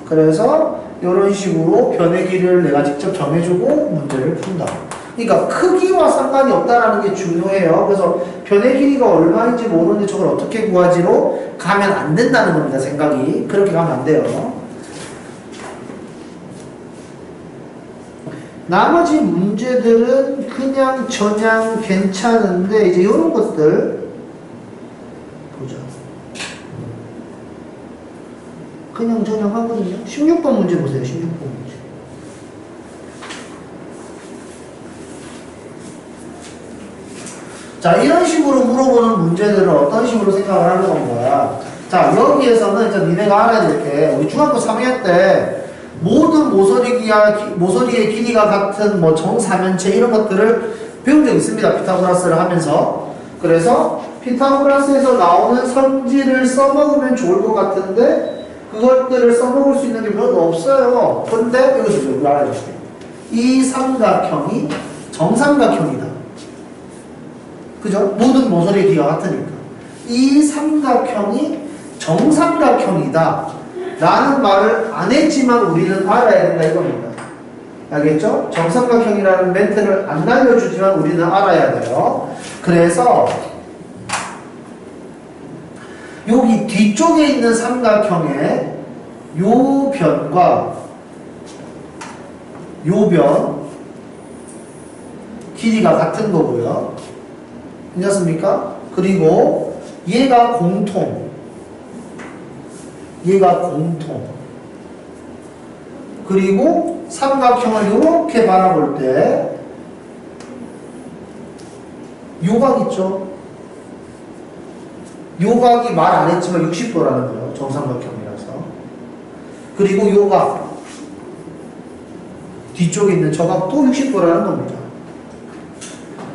그래서 이런 식으로 변의 길이를 내가 직접 정해주고 문제를 푼다. 그러니까 크기와 상관이 없다라는 게 중요해요. 그래서 변의 길이가 얼마인지 모르는데 저걸 어떻게 구하지로 가면 안 된다는 겁니다. 생각이. 그렇게 가면 안 돼요. 나머지 문제들은 그냥 저냥 괜찮은데 이제 이런 것들 보자. 그냥 저냥 하거든요. 16번 문제 보세요. 16번 문제. 자, 이런 식으로 물어보는 문제들을 어떤 식으로 생각을 하는 건가. 자, 여기에서는 이제 니네가 알아야 될 게 우리 중학교 3학년 때 모든 모서리의 길이가 같은 뭐 정사면체 이런 것들을 배운 적 있습니다. 피타고라스를 하면서. 그래서 피타고라스에서 나오는 성질을 써먹으면 좋을 것 같은데 그것들을 써먹을 수 있는 게 별로 없어요. 근데 여기서 우리 알아야 돼요. 이 삼각형이 정삼각형이다. 그죠? 모든 모서리의 길이가 같으니까. 이 삼각형이 정삼각형이다. 라는 말을 안 했지만 우리는 알아야 된다 이겁니다. 알겠죠? 정삼각형이라는 멘트를 안 알려주지만 우리는 알아야 돼요. 그래서 여기 뒤쪽에 있는 삼각형의 요 변과 요 변 길이가 같은 거고요. 괜찮습니까? 그리고 얘가 공통. 그리고 삼각형을 이렇게 바라볼 때 요각 있죠? 요각이 말 안 했지만 60도라는 거예요. 정삼각형이라서. 그리고 요각 뒤쪽에 있는 저각도 60도라는 겁니다.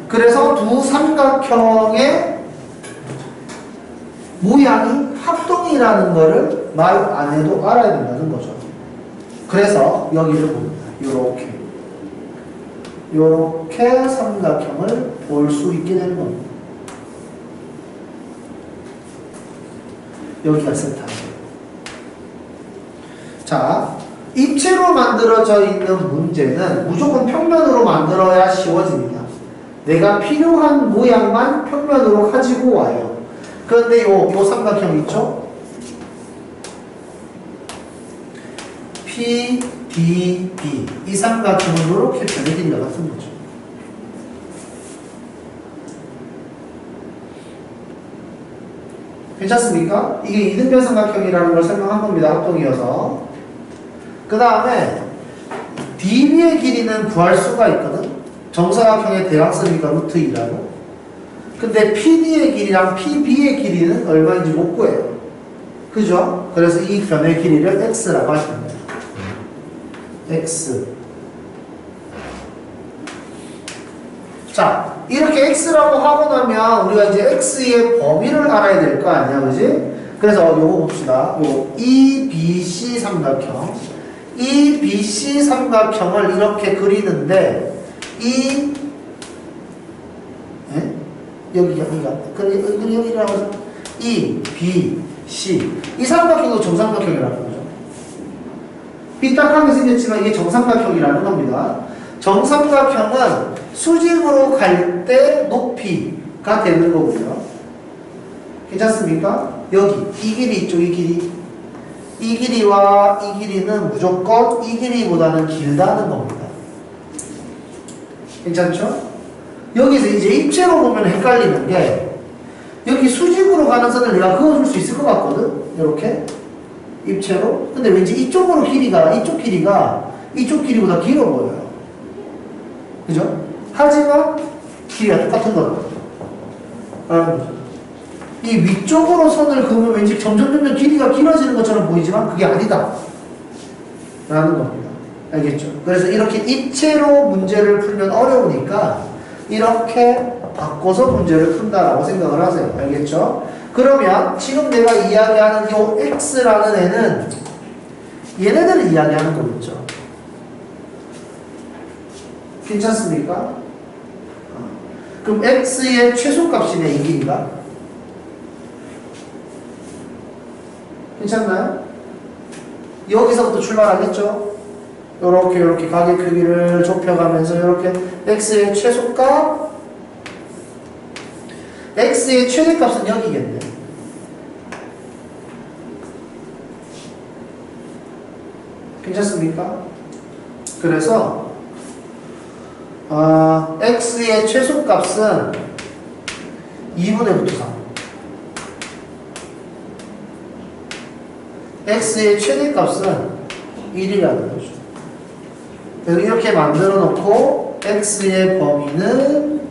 그래서 두 삼각형의 모양이 합동이라는 거를 말 안 해도 알아야 된다는 거죠. 그래서 여기를 봅니다. 요렇게 삼각형을 볼 수 있게 되는 겁니다. 여기가 세타예요. 자, 입체로 만들어져 있는 문제는 무조건 평면으로 만들어야 쉬워집니다. 내가 필요한 모양만 평면으로 가지고 와요. 그런데 요 삼각형 있죠? P, D, B 이 삼각형은 이렇게 변의 길이가 같은 거죠. 괜찮습니까? 이게 이등변 삼각형이라는 걸 설명한 겁니다. 합동이어서. 그 다음에 DB의 길이는 구할 수가 있거든. 정사각형의 대각선이니까 루트 2라고. 근데 PD의 길이랑 PB의 길이는 얼마인지 못 구해요. 그죠? 그래서 이 변의 길이를 X라고 하시면 돼요. X. 자, 이렇게 X라고 하고 나면 우리가 이제 X의 범위를 알아야 될 거 아니야, 그지? 그래서 요거 봅시다. 요 EBC 삼각형. EBC 삼각형을 이렇게 그리는데 여기가 여기라고 해서 EBC 이 삼각형도 정삼각형이라는 거죠. 삐딱하게 생겼지만 이게 정삼각형이라는 겁니다. 정삼각형은 수직으로 갈 때 높이가 되는 거고요. 괜찮습니까? 여기 이 길이 있죠. 이 이 길이와 이 길이는 무조건 이 길이보다는 길다는 겁니다. 괜찮죠? 여기서 이제 입체로 보면 헷갈리는 게 여기 수직으로 가는 선을 내가 그어줄 수 있을 것 같거든? 이렇게 입체로. 근데 왠지 이쪽 길이가 이쪽 길이보다 길어 보여요. 그죠? 하지만 길이가 똑같은 거죠. 이 위쪽으로 선을 그으면 왠지 점점 길이가 길어지는 것처럼 보이지만 그게 아니다 라는 겁니다. 알겠죠? 그래서 이렇게 입체로 문제를 풀면 어려우니까 이렇게 바꿔서 문제를 푼다라고 생각을 하세요. 알겠죠? 그러면 지금 내가 이야기하는 이 x라는 애는 얘네들을 이야기하는 거겠죠. 괜찮습니까? 그럼 x의 최소값이네, 이 길이가. 괜찮나요? 여기서부터 출발하겠죠? 요렇게 가게 크기를 좁혀가면서 요렇게 x의 최소값, x의 최대값은 여기겠네. 괜찮습니까? 그래서 x의 최소값은 2분의 루트 3, x의 최대값은 1이라는 거죠. 그래서 이렇게 만들어 놓고 x의 범위는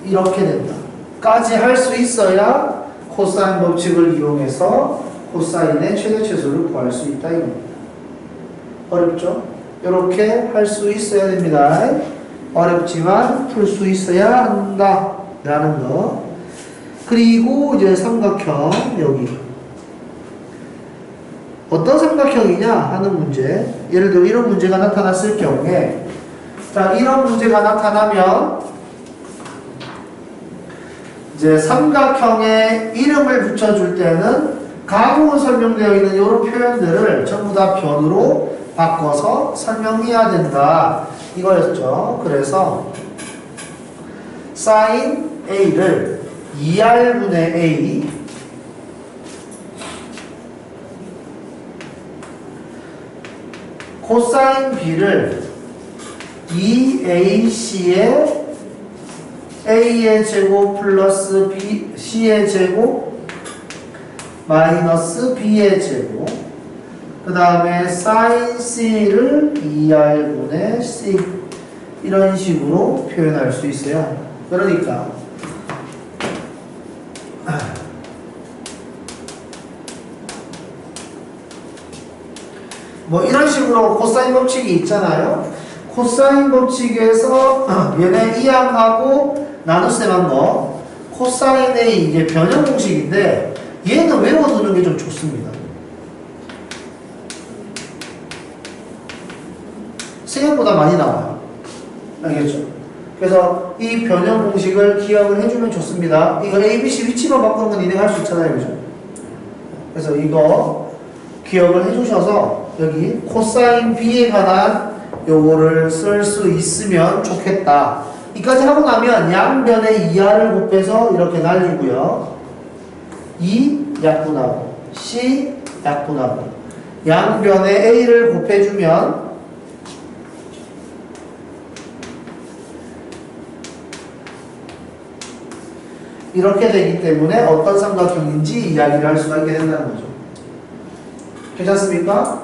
이렇게 된다 까지 할 수 있어야 코사인 법칙을 이용해서 코사인의 최대 최소를 구할 수 있다 이겁니다. 어렵죠? 이렇게 할 수 있어야 됩니다. 어렵지만 풀 수 있어야 한다 라는 거. 그리고 이제 삼각형 여기 어떤 삼각형이냐 하는 문제. 예를 들어 이런 문제가 나타났을 경우에, 자, 이런 문제가 나타나면 이제 삼각형에 이름을 붙여줄 때는 가공으로 설명되어 있는 이런 표현들을 전부 다 변으로 바꿔서 설명해야 된다 이거였죠. 그래서 sin a를 2r분의 a 코사인 b를 2ac의 a의 제곱 플러스 b, c의 제곱 마이너스 b의 제곱, 그 다음에 sin c를 2r분의 c, 이런 식으로 표현할 수 있어요. 그러니까 뭐 이런 식으로 코사인 법칙이 있잖아요. 코사인 법칙에서 얘네 이항하고 나눗셈한 거 코사인의 이게 변형 공식인데 얘는 외워두는 게 좀 좋습니다. 생각보다 많이 나와요. 알겠죠? 그래서 이 변형 공식을 기억을 해주면 좋습니다. 이거 ABC 위치만 바꾸는 건 니네가 할 수 있잖아요. 그죠? 그래서 이거 기억을 해주셔서 여기 코사인 B에 관한 요거를 쓸 수 있으면 좋겠다. 이까지 하고 나면 양변에 2r을 곱해서 이렇게 날리고요. 2 약분하고 C 약분하고 양변에 A를 곱해주면 이렇게 되기 때문에 어떤 삼각형인지 이야기를 할 수가 있게 된다는 거죠. 괜찮습니까?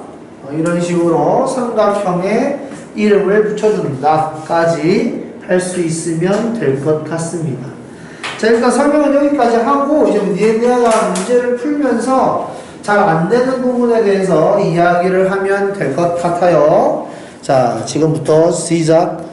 이런 식으로 삼각형에 이름을 붙여준다까지 할 수 있으면 될 것 같습니다. 자, 일단 설명은 여기까지 하고 이제 니네가 문제를 풀면서 잘 안 되는 부분에 대해서 이야기를 하면 될 것 같아요. 자, 지금부터 시작.